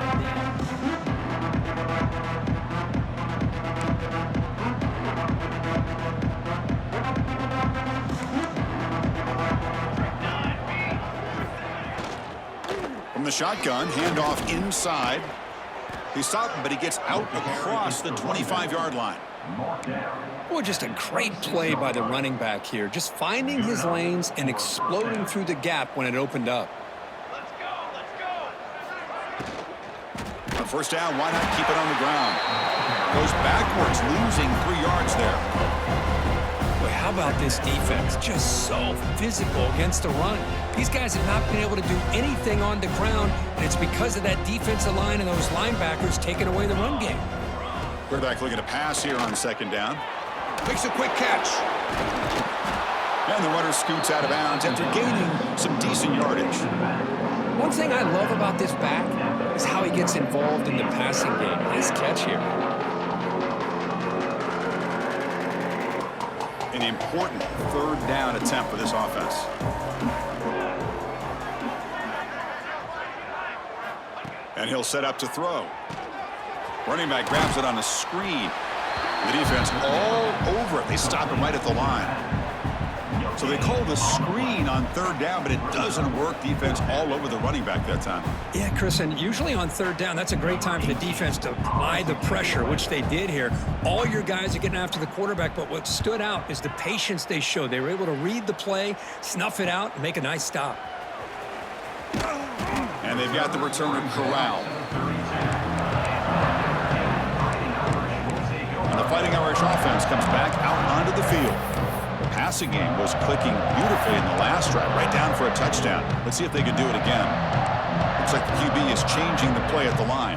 From the shotgun, handoff inside. He's stopped, but he gets out across the 25-yard line. Boy, just a great play by the running back here. Just finding his lanes and exploding through the gap when it opened up. On 1st down, why not keep it on the ground? Goes backwards, losing 3 yards there. Boy, how about this defense? Just so physical against the run. These guys have not been able to do anything on the ground, and it's because of that defensive line and those linebackers taking away the run game. Quarterback looking to pass here on 2nd down. Makes a quick catch. And the runner scoots out of bounds after gaining some decent yardage. One thing I love about this back is how he gets involved in the passing game. Nice catch here. An important 3rd down attempt for this offense. And he'll set up to throw. Running back grabs it on a screen. The defense all over it. They stop him right at the line. So they call the screen on 3rd down, but it doesn't work. Defense all over the running back that time. Yeah, Chris, and usually on 3rd down, that's a great time for the defense to apply the pressure, which they did here. All your guys are getting after the quarterback, but what stood out is the patience they showed. They were able to read the play, snuff it out, and make a nice stop. And they've got the returner corralled. And the Fighting Irish offense comes back out onto the field. The passing game was clicking beautifully in the last drive, right down for a touchdown. Let's see if they can do it again. Looks like the QB is changing the play at the line.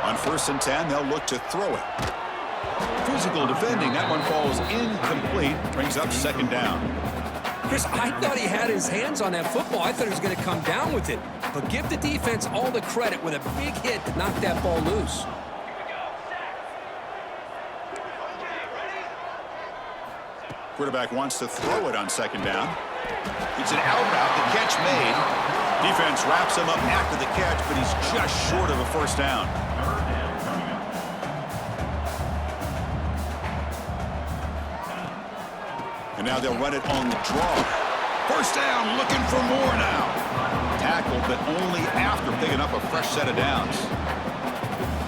On 1st and 10, they'll look to throw it. Physical defending. That one falls incomplete. Brings up 2nd down. Chris, I thought he had his hands on that football. I thought he was going to come down with it. But give the defense all the credit with a big hit to knock that ball loose. Quarterback wants to throw it on 2nd down. It's an out route. The catch made. Defense wraps him up after the catch, but he's just short of a 1st down. And now they'll run it on the draw. First down, looking for more now. Tackled, but only after picking up a fresh set of downs.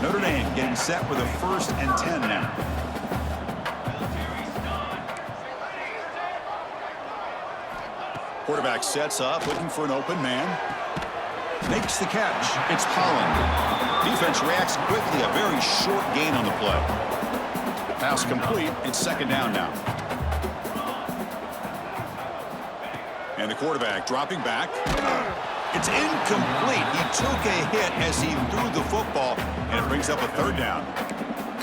Notre Dame getting set with a 1st and 10 now. Quarterback sets up, looking for an open man. Makes the catch. It's Holland. Defense reacts quickly. A very short gain on the play. Pass complete. It's 2nd down now. And the quarterback dropping back. It's incomplete. He took a hit as he threw the football, and it brings up a 3rd down.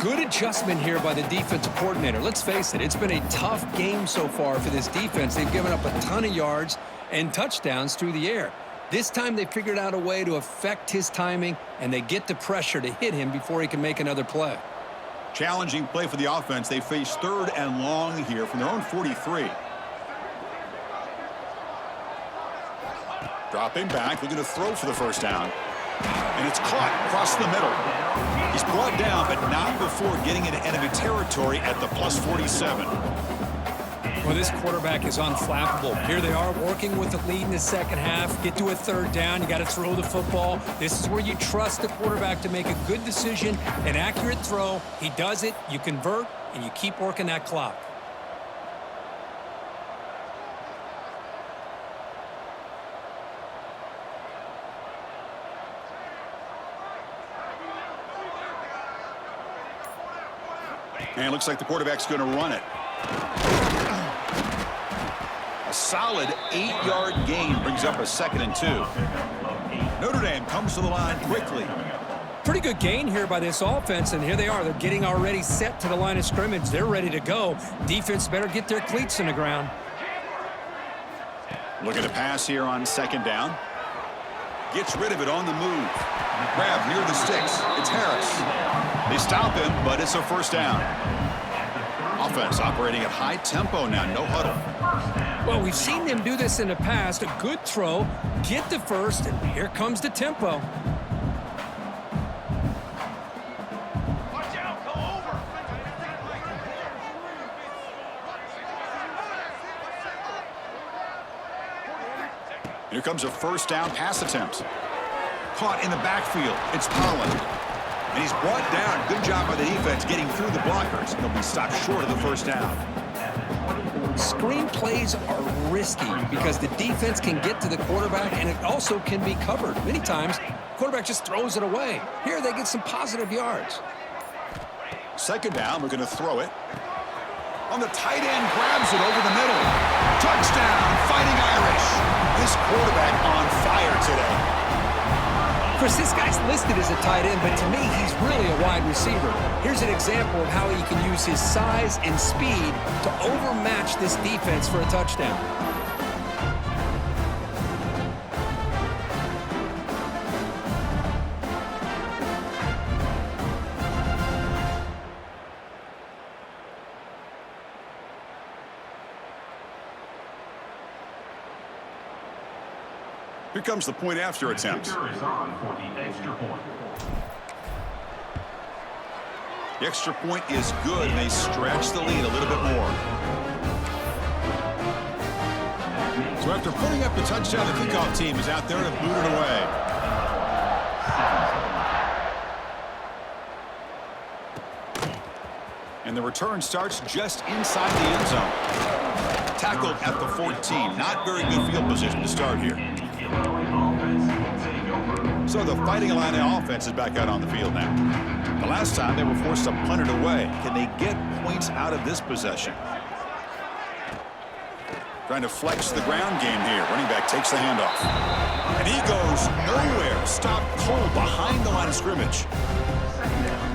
Good adjustment here by the defensive coordinator. Let's face it, it's been a tough game so far for this defense. They've given up a ton of yards and touchdowns through the air. This time they figured out a way to affect his timing, and they get the pressure to hit him before he can make another play. Challenging play for the offense. They face 3rd and long here from their own 43. Dropping back, looking to throw for the 1st down. And it's caught across the middle. He's brought down, but not before getting into enemy territory at the +47. Well, this quarterback is unflappable. Here they are working with the lead in the 2nd half. Get to a 3rd down. You got to throw the football. This is where you trust the quarterback to make a good decision, an accurate throw. He does it, you convert, and you keep working that clock. And it looks like the quarterback's going to run it. A solid 8-yard gain brings up a 2nd and 2. Notre Dame comes to the line quickly. Pretty good gain here by this offense, and here they are. They're getting already set to the line of scrimmage. They're ready to go. Defense better get their cleats in the ground. Look at the pass here on 2nd down. Gets rid of it on the move. Grab near the sticks. It's Harris. They stop him, but it's a 1st down. Offense operating at high tempo now. No huddle. Well, we've seen them do this in the past. A good throw, get the 1st, and here comes the tempo. Here comes a 1st down pass attempt. Caught in the backfield. It's Holland. And he's brought down. Good job by the defense getting through the blockers. He'll be stopped short of the 1st down. Screen plays are risky because the defense can get to the quarterback, and it also can be covered. Many times, quarterback just throws it away. Here they get some positive yards. 2nd down, we're going to throw it. On the tight end, grabs it over the middle. Touchdown, Fighting Irish. This quarterback on fire today. Chris, this guy's listed as a tight end, but to me, he's really a wide receiver. Here's an example of how he can use his size and speed to overmatch this defense for a touchdown. Here comes the point after attempt. Kicker is on for the extra point. The extra point is good, and they stretch the lead a little bit more. So after putting up the touchdown, the kickoff team is out there to boot it away. And the return starts just inside the end zone. Tackled at the 14. Not very good field position to start here. So the Fighting Illini offense is back out on the field now. The last time they were forced to punt it away. Can they get points out of this possession? Trying to flex the ground game here. Running back takes the handoff. And he goes nowhere. Stopped cold behind the line of scrimmage.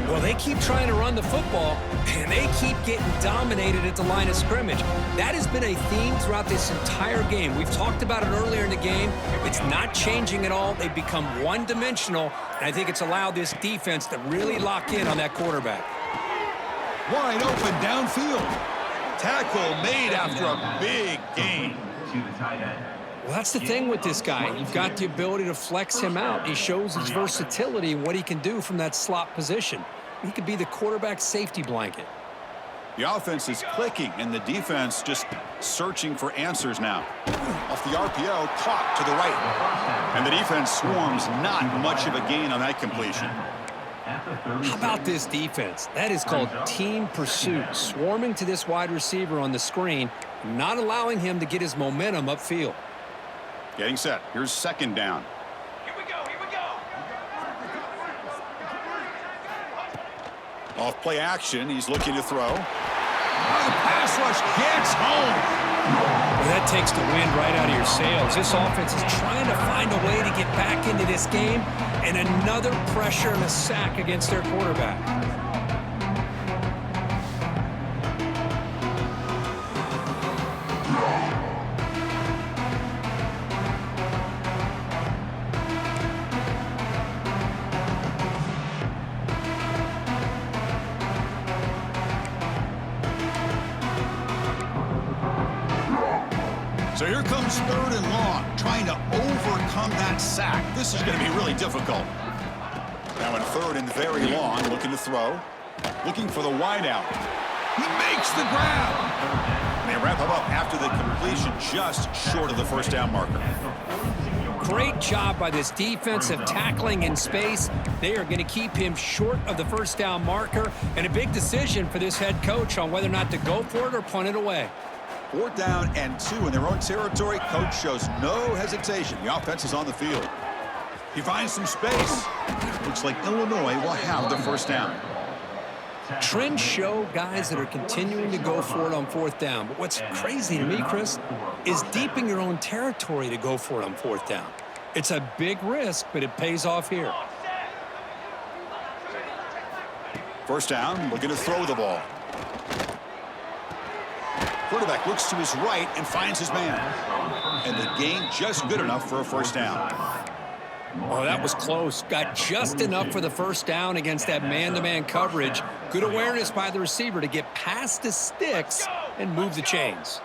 Well, they keep trying to run the football, and they keep getting dominated at the line of scrimmage. That has been a theme throughout this entire game. We've talked about it earlier in the game. It's not changing at all. They've become one-dimensional, and I think it's allowed this defense to really lock in on that quarterback. Wide open downfield. Tackle made after a big gain. Well, that's the thing with this guy. You've got the ability to flex him out. He shows his versatility and what he can do from that slot position. He could be the quarterback safety blanket. The offense is clicking, and the defense just searching for answers now. Off the RPO, caught to the right. And the defense swarms, not much of a gain on that completion. How about this defense? That is called team pursuit. Swarming to this wide receiver on the screen, not allowing him to get his momentum upfield. Getting set. Here's second down. Here we go, here we go. Off play action, he's looking to throw. Oh, the pass rush gets home. Well, that takes the wind right out of your sails. This offense is trying to find a way to get back into this game, and another pressure and a sack against their quarterback. So here comes third and long, trying to overcome that sack. This is going to be really difficult. Now in third and very long, looking to throw. Looking for the wideout. He makes the grab. And they wrap him up after the completion, just short of the first down marker. Great job by this defensive tackling in space. They are going to keep him short of the first down marker, and a big decision for this head coach on whether or not to go for it or punt it away. 4th down and 2 in their own territory. Coach shows no hesitation. The offense is on the field. He finds some space. Looks like Illinois will have the first down. Trends show guys that are continuing to go for it on 4th down. But what's crazy to me, Chris, is deep in your own territory to go for it on 4th down. It's a big risk, but it pays off here. First down, looking to throw the ball. Quarterback looks to his right and finds his man. And the gain just good enough for a first down. Oh, that was close. Got just enough for the first down against that man-to-man coverage. Good awareness by the receiver to get past the sticks and move the chains.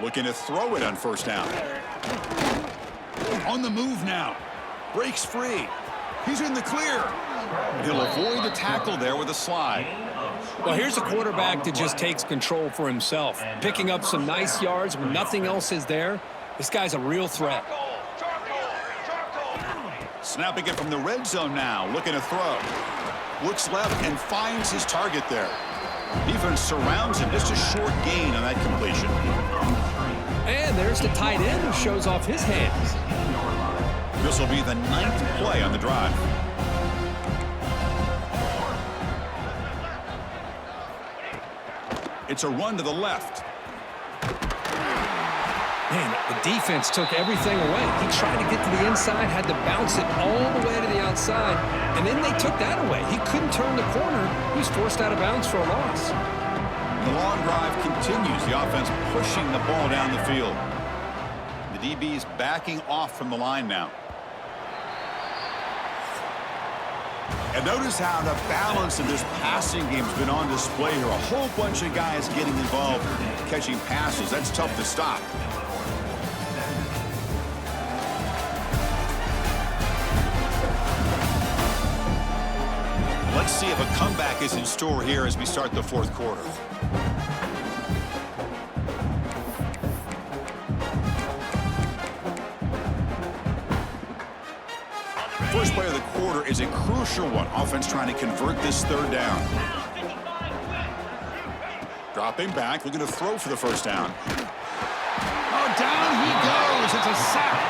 Looking to throw it on first down. On the move now. Breaks free. He's in the clear. He'll avoid the tackle there with a slide. Well, here's a quarterback that just takes control for himself, picking up some nice yards when nothing else is there. This guy's a real threat. Snapping it from the red zone now, looking to throw. Looks left and finds his target there. Defense surrounds him, just a short gain on that completion. And there's the tight end who shows off his hands. This will be the 9th play on the drive. It's a run to the left. Man, the defense took everything away. He tried to get to the inside, had to bounce it all the way to the outside, and then they took that away. He couldn't turn the corner. He was forced out of bounds for a loss. The long drive continues. The offense pushing the ball down the field. The DB's backing off from the line now. And notice how the balance of this passing game has been on display here. A whole bunch of guys getting involved, catching passes. That's tough to stop. Let's see if a comeback is in store here as we start the 4th quarter. First play of the quarter is a crucial one. Offense trying to convert this 3rd down. Dropping back, looking to throw for the first down. Oh, down he goes. It's a sack.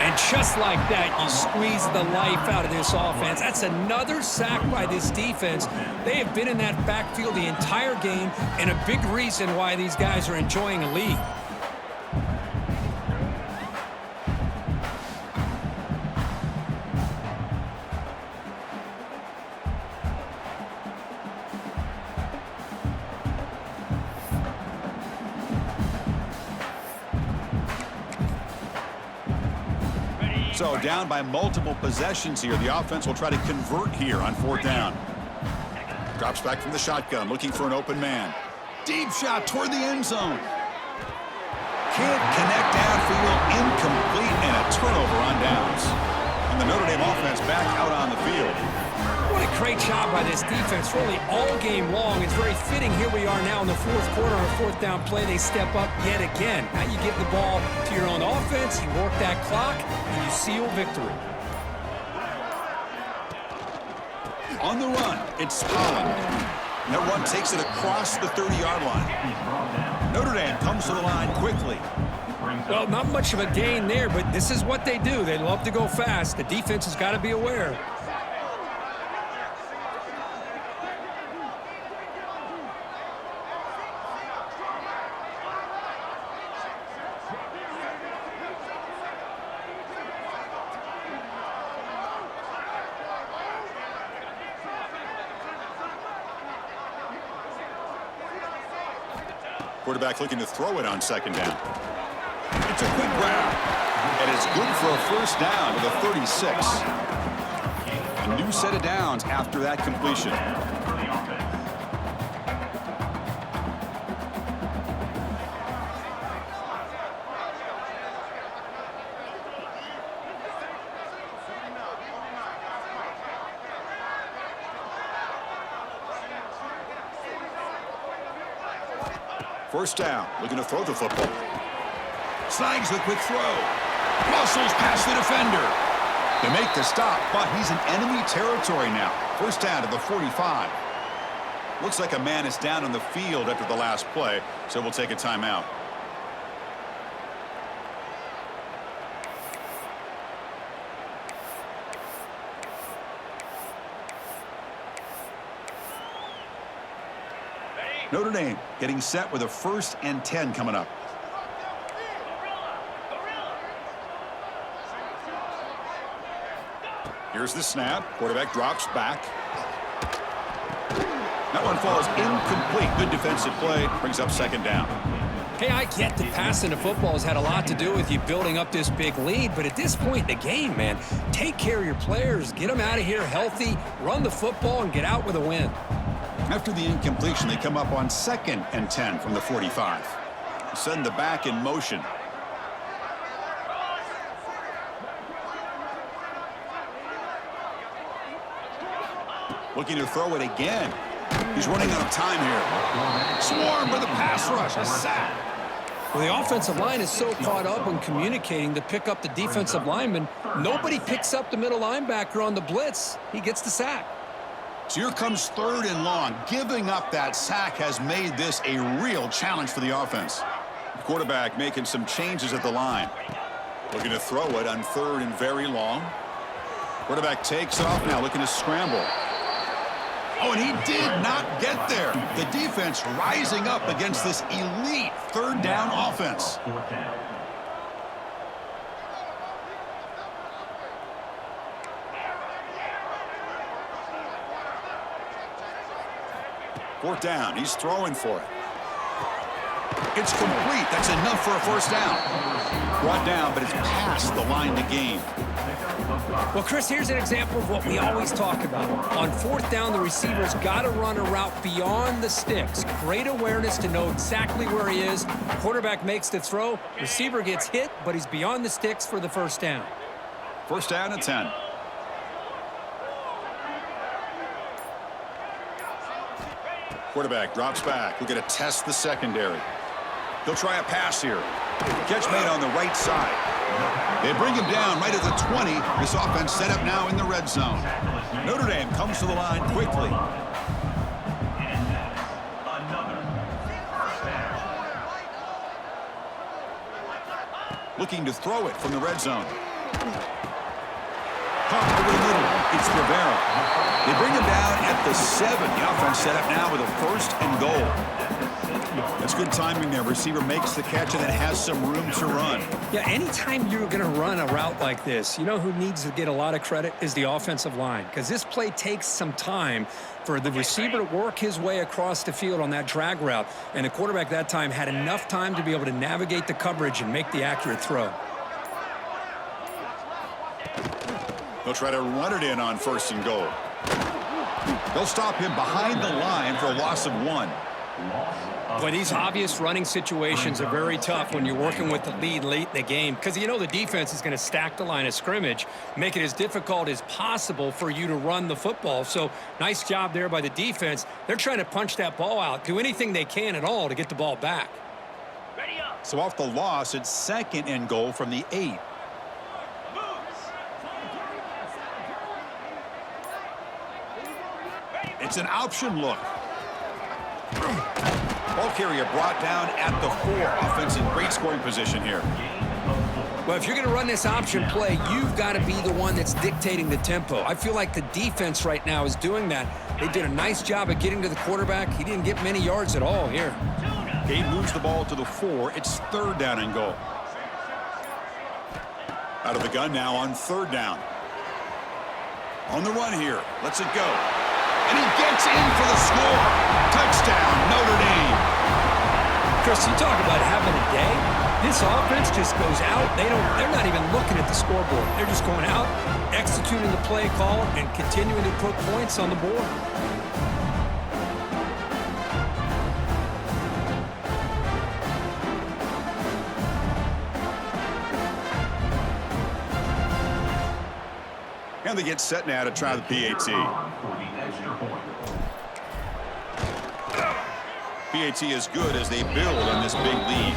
And just like that, you squeeze the life out of this offense. That's another sack by this defense. They have been in that backfield the entire game, and a big reason why these guys are enjoying a lead. So down by multiple possessions here. The offense will try to convert here on 4th down. Drops back from the shotgun, looking for an open man. Deep shot toward the end zone. Can't connect downfield, incomplete, and a turnover on downs. And And the Notre Dame offense back out on the field. What a great job by this defense, really all game long. It's very fitting. Here we are now in the fourth quarter, a fourth down play. They step up yet again. Now you give the ball to your own offense, you work that clock, and you seal victory. On the run, it's Holland. That run takes it across the 30-yard line. Notre Dame comes to the line quickly. Well, not much of a gain there, but this is what they do. They love to go fast. The defense has got to be aware. Quarterback looking to throw it on second down. It's a quick grab, and it's good for a first down to the 36. A new set of downs after that completion. First down, looking to throw the football. Snags the quick throw. Muscles past the defender. They make the stop, but he's in enemy territory now. First down to the 45. Looks like a man is down on the field after the last play, so we'll take a timeout. Notre Dame getting set with a 1st and 10 coming up. Here's the snap. Quarterback drops back. That one falls incomplete. Good defensive play. Brings up second down. Hey, I get that passing the football has had a lot to do with you building up this big lead, but at this point in the game, man, take care of your players. Get them out of here healthy, run the football, and get out with a win. After the incompletion, they come up on 2nd and 10 from the 45. Send the back in motion. Looking to throw it again. He's running out of time here. Swarmed by the pass rush. A sack. Well, the offensive line is so caught up in communicating to pick up the defensive lineman, nobody picks up the middle linebacker on the blitz. He gets the sack. So here comes 3rd and long. Giving up that sack has made this a real challenge for the offense. The quarterback making some changes at the line. Looking to throw it on 3rd and very long. Quarterback takes off now, looking to scramble. Oh, and he did not get there. The defense rising up against this elite 3rd down offense. Fourth down. He's throwing for it. It's complete. That's enough for a first down. Brought down, but it's past the line to gain. Well, Chris, here's an example of what we always talk about. On 4th down, the receiver's got to run a route beyond the sticks. Great awareness to know exactly where he is. Quarterback makes the throw. Receiver gets hit, but he's beyond the sticks for the first down. First down and 10. Quarterback drops back. We're going to test the secondary. He'll try a pass here. Catch made on the right side. They bring him down right at the 20. This offense set up now in the red zone. Notre Dame comes to the line quickly. Looking to throw it from the red zone. Caught over the middle. It's Rivera. They bring him down at the 7. The offense set up now with a 1st and goal. That's good timing there. Receiver makes the catch and then has some room to run. Yeah, anytime you're going to run a route like this, you know who needs to get a lot of credit is the offensive line, because this play takes some time for the receiver to work his way across the field on that drag route, and the quarterback that time had enough time to be able to navigate the coverage and make the accurate throw. They'll try to run it in on 1st and goal. They'll stop him behind the line for a loss of 1. Boy, these obvious running situations are very tough when you're working with the lead late in the game because you know the defense is going to stack the line of scrimmage, make it as difficult as possible for you to run the football. So nice job there by the defense. They're trying to punch that ball out, do anything they can at all to get the ball back. Ready up. So off the loss, it's 2nd and goal from the 8. It's an option look. Ball carrier brought down at the 4. Offense in great scoring position here. Well, if you're going to run this option play, you've got to be the one that's dictating the tempo. I feel like the defense right now is doing that. They did a nice job of getting to the quarterback. He didn't get many yards at all here. Gabe moves the ball to the 4. It's 3rd down and goal. Out of the gun now on 3rd down. On the run here. Lets it go. And he gets in for the score. Touchdown, Notre Dame. Chris, you talk about having a day. This offense just goes out. They're not even looking at the scoreboard. They're just going out, executing the play call, and continuing to put points on the board. And they get set now to try the PAT. PAT is good as they build on this big lead.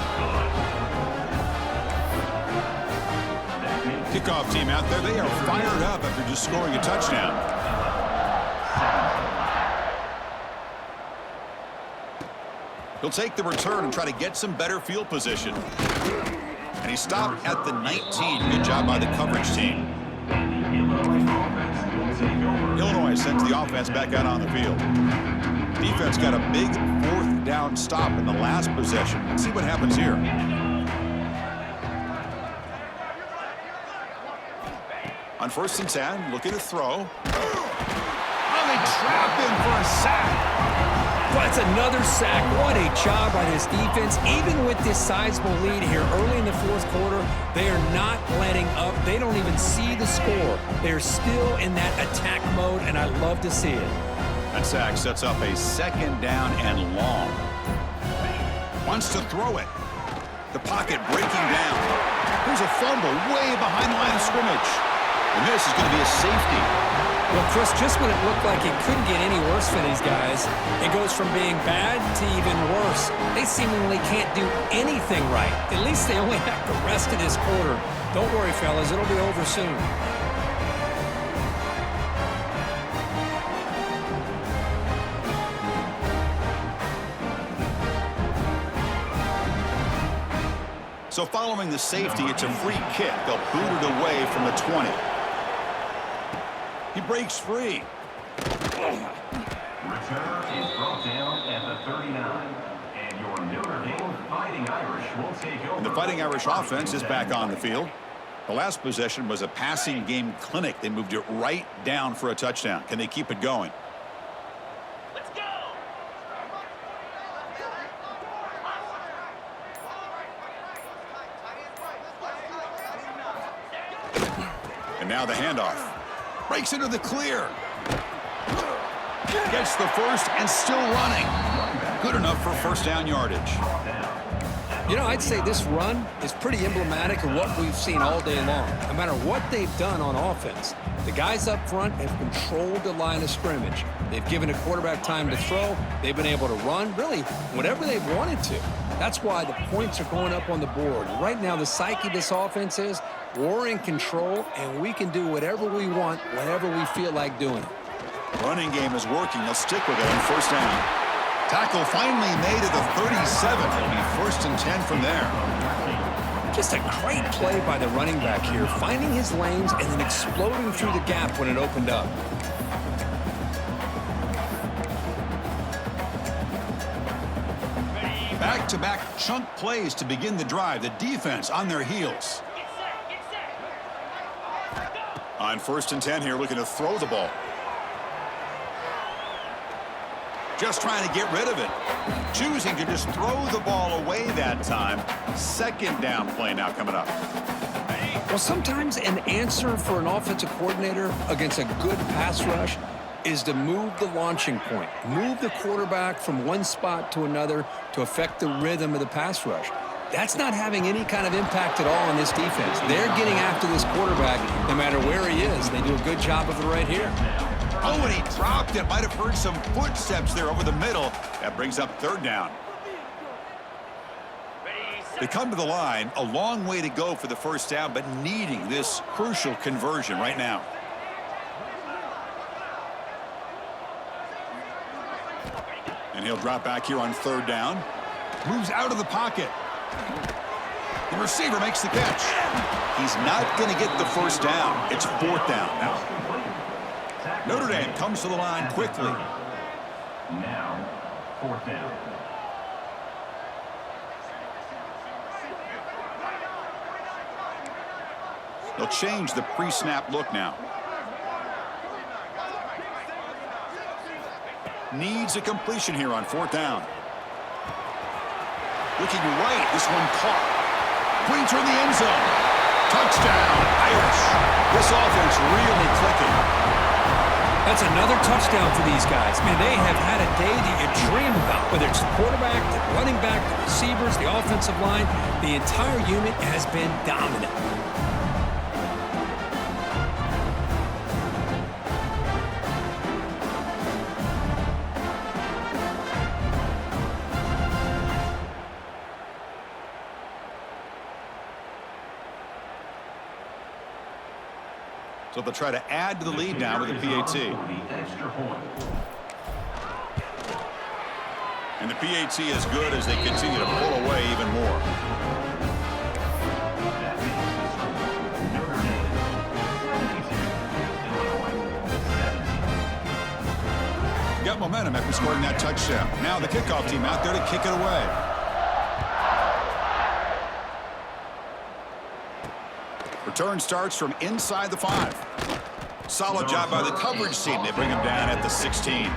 Kickoff team out there, they are fired up after just scoring a touchdown. He'll take the return and try to get some better field position. And he stopped at the 19. Good job by the coverage team. Illinois sends the offense back out on the field. Defense got a big 4th down stop in the last possession. Let's see what happens here. On 1st and 10, looking to throw. Oh, they trap him for a sack. Well, that's another sack. What a job by this defense. Even with this sizable lead here early in the 4th quarter, they are not letting up. They don't even see the score. They're still in that attack mode, and I love to see it. That sack sets up a 2nd down and long. Wants to throw it. The pocket breaking down. There's a fumble way behind the line of scrimmage. And this is going to be a safety. Well, Chris, just when it looked like it couldn't get any worse for these guys, it goes from being bad to even worse. They seemingly can't do anything right. At least they only have the rest of this quarter. Don't worry, fellas. It'll be over soon. So following the safety, it's a free kick. They'll boot it away from the 20. He breaks free. Return is brought down at the 39. And your Notre Dame Fighting Irish will take over. And the Fighting Irish offense is back on the field. The last possession was a passing game clinic. They moved it right down for a touchdown. Can they keep it going? Let's go. And now the handoff. Breaks into the clear. Gets the first and still running. Good enough for 1st down yardage. You know, I'd say this run is pretty emblematic of what we've seen all day long. No matter what they've done on offense, the guys up front have controlled the line of scrimmage. They've given a quarterback time to throw. They've been able to run, really, whatever they've wanted to. That's why the points are going up on the board. Right now, the psyche of this offense is we're in control, and we can do whatever we want whenever we feel like doing it. Running game is working. They'll stick with it on 1st down. Tackle finally made at the 37. It'll be 1st and 10 from there. Just a great play by the running back here, finding his lanes and then exploding through the gap when it opened up. Back-to-back chunk plays to begin the drive. The defense on their heels. On 1st and 10 here, looking to throw the ball. Just trying to get rid of it. Choosing to just throw the ball away that time. 2nd down play now coming up. Well, sometimes an answer for an offensive coordinator against a good pass rush is to move the launching point, move the quarterback from one spot to another to affect the rhythm of the pass rush. That's not having any kind of impact at all on this defense. They're getting after this quarterback no matter where he is. They do a good job of it right here. Oh, and he dropped it. Might have heard some footsteps there over the middle. That brings up third down. They come to the line, a long way to go for the first down, but needing this crucial conversion right now. And he'll drop back here on third down. Moves out of the pocket. The receiver makes the catch. He's not going to get the first down. It's fourth down now. Notre Dame comes to the line quickly. Now, fourth down. They'll change the pre-snap look now. Needs a completion here on fourth down. Looking right, this one caught. Pointer in the end zone. Touchdown, Irish. This offense really clicking. That's another touchdown for these guys. Man, they have had a day that you dream about, whether it's the quarterback, the running back, the receivers, the offensive line. The entire unit has been dominant. So they'll try to add to the lead now with a PAT. And the PAT is good as they continue to pull away even more. Got momentum after scoring that touchdown. Now the kickoff team out there to kick it away. Return starts from inside the 5. Solid job by the coverage team. They bring him down at the 16.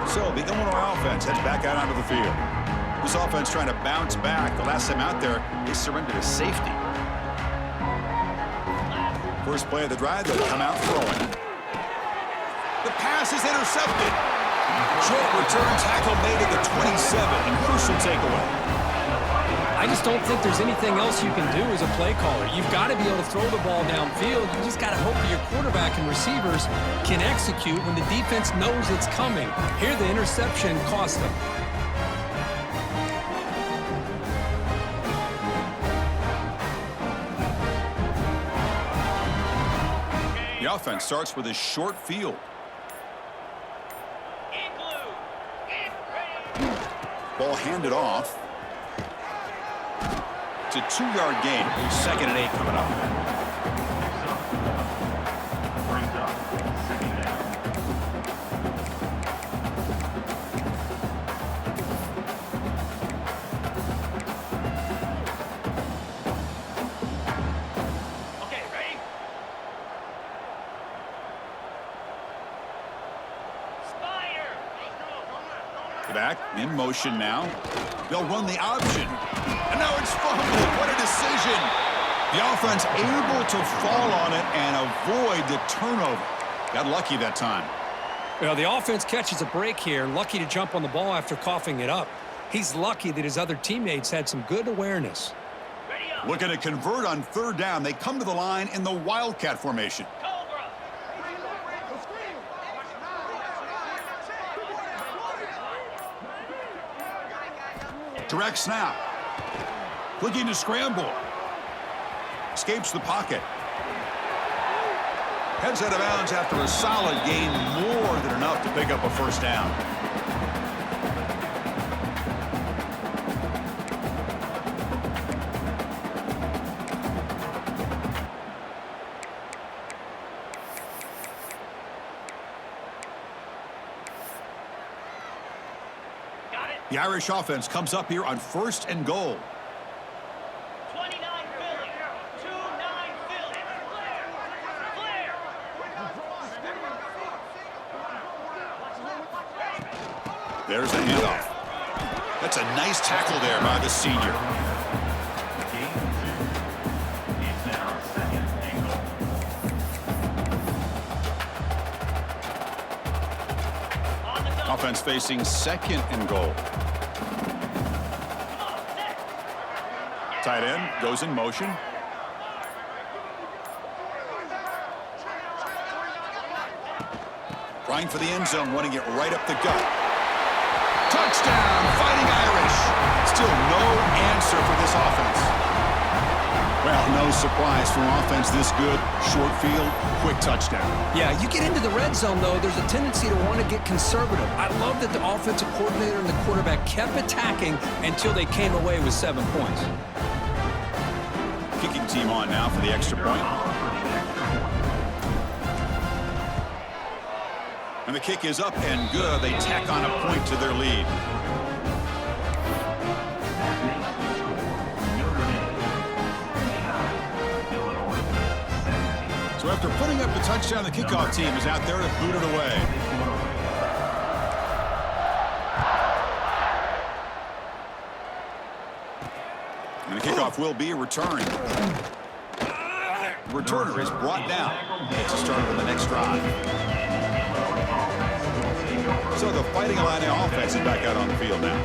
So the Illinois offense heads back out onto the field. This offense trying to bounce back. The last time out there, they surrendered a safety. First play of the drive, they'll come out throwing. The pass is intercepted. Short return tackle made at the 27, and crucial takeaway. I just don't think there's anything else you can do as a play caller. You've got to be able to throw the ball downfield. You just got to hope that your quarterback and receivers can execute when the defense knows it's coming. Here, the interception cost them. The offense starts with a short field. Ball handed off. A 2-yard gain. Second and 8 coming up. Okay, ready? Spider! Back in motion now. They'll run the option. And now it's fumbled. What a decision. The offense able to fall on it and avoid the turnover. Got lucky that time. Well, the offense catches a break here. Lucky to jump on the ball after coughing it up. He's lucky that his other teammates had some good awareness. Looking to convert on third down. They come to the line in the Wildcat formation. Direct snap. Looking to scramble. Escapes the pocket. Heads out of bounds after a solid gain, more than enough to pick up a first down. The Irish offense comes up here on first and goal. 29 Philly. 2-9 Philly. Flair. There's the handoff. That's a nice tackle there by the senior. offense facing second and goal. Tight end goes in motion. Trying for the end zone, wanting it right up the gut. Touchdown, Fighting Irish. Still no answer for this offense. Well, no surprise from offense this good. Short field, quick touchdown. Yeah, you get into the red zone, though, there's a tendency to want to get conservative. I love that the offensive coordinator and the quarterback kept attacking until they came away with 7 points. Kicking team on now for the extra point. And the kick is up and good. They tack on a point to their lead. So after putting up the touchdown, the kickoff team is out there to boot it away. And the kickoff will be a return. The returner is brought down. It's a start on the next drive. So the Fighting Illini offense is back out on the field now.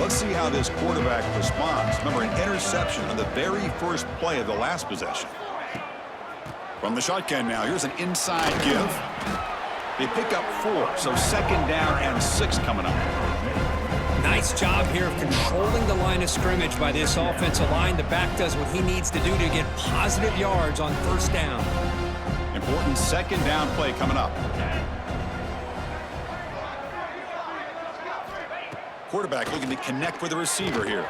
Let's see how this quarterback responds. Remember, an interception on the very first play of the last possession. From the shotgun now, here's an inside give. They pick up 4, so second down and 6 coming up. Nice job here of controlling the line of scrimmage by this offensive line. The back does what he needs to do to get positive yards on first down. Important second down play coming up. Quarterback looking to connect with the receiver here.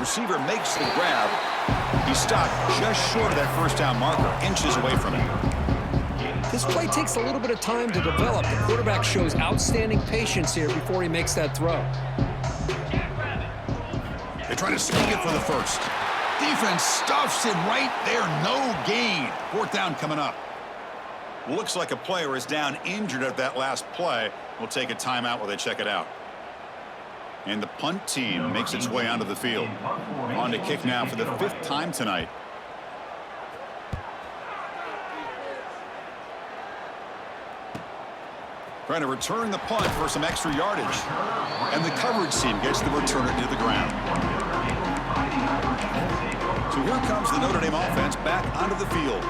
Receiver makes the grab. He's stopped just short of that first down marker, inches away from it. This play takes a little bit of time to develop. The quarterback shows outstanding patience here before he makes that throw. They try to sneak it for the first. Defense stuffs him right there. No gain. Fourth down coming up. Looks like a player is down injured at that last play. We'll take a timeout while they check it out. And the punt team makes its way onto the field. On to kick now for the 5th time tonight. Trying to return the punt for some extra yardage. And the coverage team gets the returner to the ground. So here comes the Notre Dame offense back onto the field.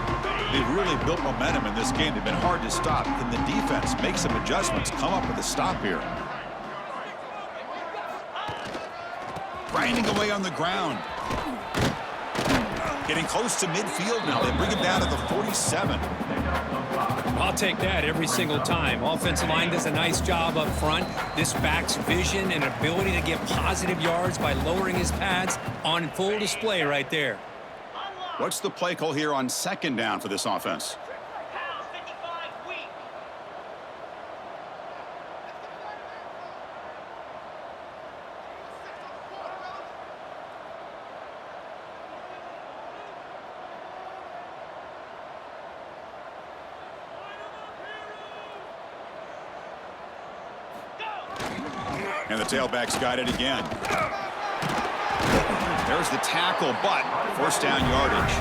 They've really built momentum in this game. They've been hard to stop. Can the defense make some adjustments, come up with a stop here? Grinding away on the ground. Getting close to midfield now. They bring him down to the 47. I'll take that every single time. Offensive line does a nice job up front. This back's vision and ability to get positive yards by lowering his pads on full display right there. What's the play call here on second down for this offense? And the tailback's got it again. There's the tackle, but first down yardage.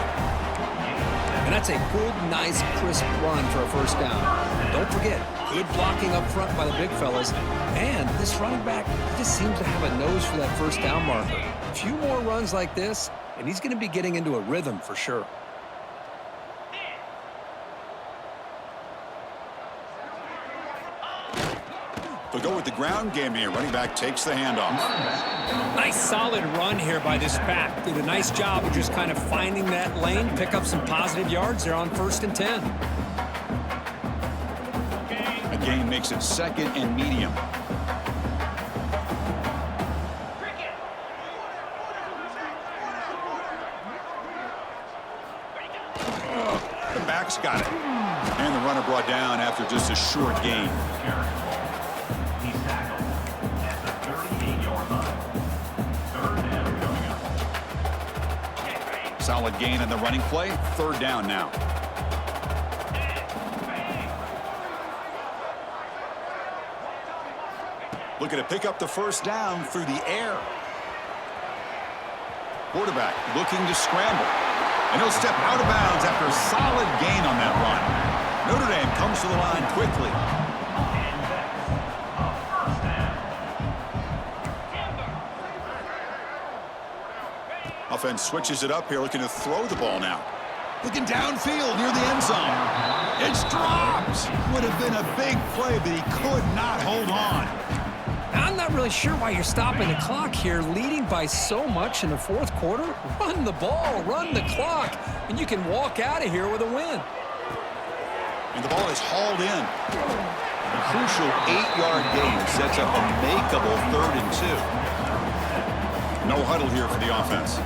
And that's a good, nice, crisp run for a first down. Don't forget, good blocking up front by the big fellas. And this running back just seems to have a nose for that first down marker. A few more runs like this, and he's going to be getting into a rhythm for sure. They'll go with the ground game here. Running back takes the handoff. Nice solid run here by this back. Did a nice job of just kind of finding that lane, pick up some positive yards there on 1st and 10. A gain makes it second and medium. The back's got it. And the runner brought down after just a short gain. Solid gain in the running play. Third down now. Looking to pick up the first down through the air. Quarterback looking to scramble. And he'll step out of bounds after a solid gain on that run. Notre Dame comes to the line quickly. Offense switches it up here, looking to throw the ball now. Looking downfield near the end zone. It's dropped. Would have been a big play, but he could not hold on. I'm not really sure why you're stopping the clock here, leading by so much in the fourth quarter. Run the ball, run the clock, and you can walk out of here with a win. And the ball is hauled in. A crucial 8-yard gain sets up a makeable 3rd and 2. No huddle here for the offense.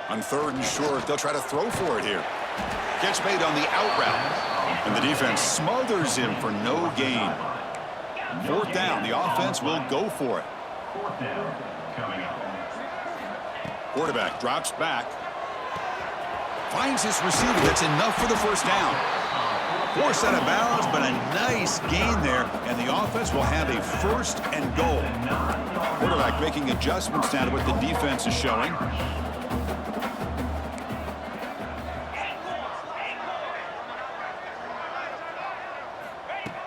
On 3rd and short, they'll try to throw for it here. Catch made on the out route. And the defense smothers him for no gain. 4th down, the offense will go for it. 4th down coming up. Quarterback drops back. Finds his receiver. That's enough for the 1st down. Forced out of bounds, but a nice gain there. And the offense will have a 1st and goal. Quarterback making adjustments now to what the defense is showing.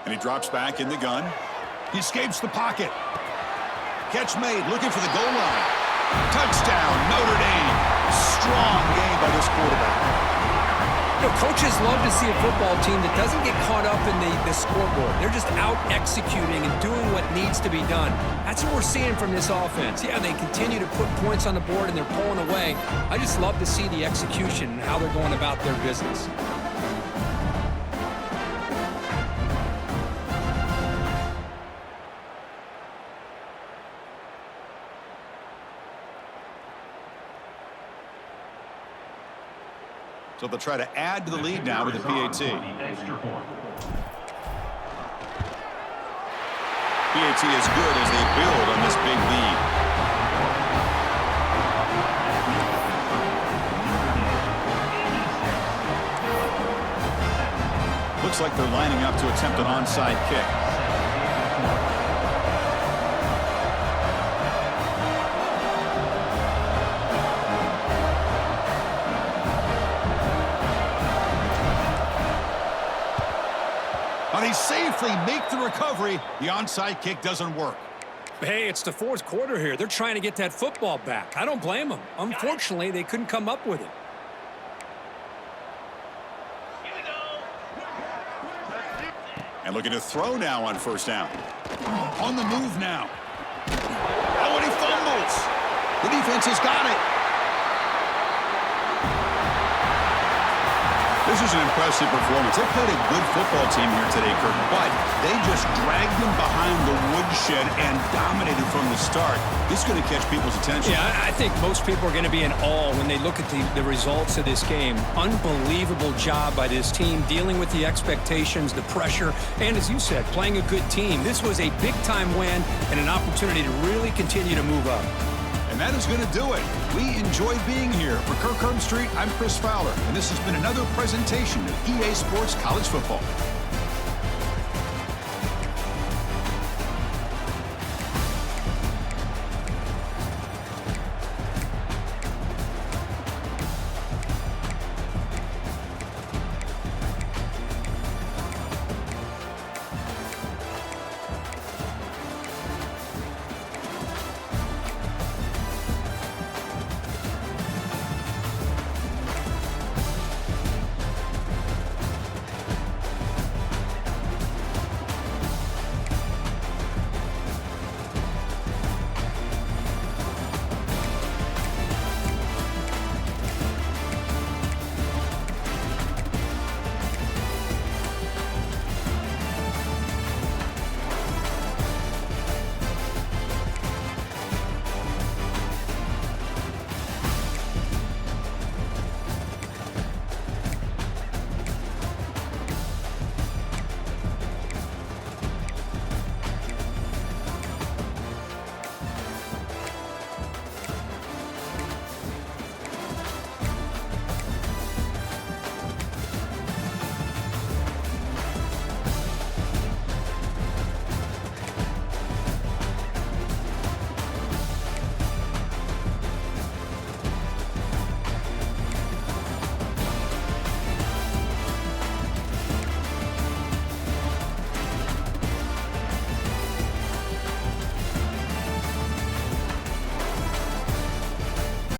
And he drops back in the gun. He escapes the pocket. Catch made, looking for the goal line. Touchdown, Notre Dame. Strong game by this quarterback. You know, coaches love to see a football team that doesn't get caught up in the scoreboard. They're just out executing and doing what needs to be done. That's what we're seeing from this offense. Yeah, they continue to put points on the board and they're pulling away. I just love to see the execution and how they're going about their business. So they'll try to add to the lead now with the PAT. PAT is good as they build on this big lead. Looks like they're lining up to attempt an onside kick. They safely make the recovery. The onside kick doesn't work. Hey, it's the 4th quarter here. They're trying to get that football back. I don't blame them. Unfortunately, they couldn't come up with it. And looking to throw now on 1st down. On the move now. Oh, and he fumbles. The defense has got it. This is an impressive performance. They played a good football team here today, Kirk, but they just dragged them behind the woodshed and dominated from the start. This is going to catch people's attention. Yeah, I think most people are going to be in awe when they look at the results of this game. Unbelievable job by this team, dealing with the expectations, the pressure, and as you said, playing a good team. This was a big-time win and an opportunity to really continue to move up. And that is going to do it. We enjoyed being here. For Kirk Herbstreit, I'm Chris Fowler, and this has been another presentation of EA Sports College Football.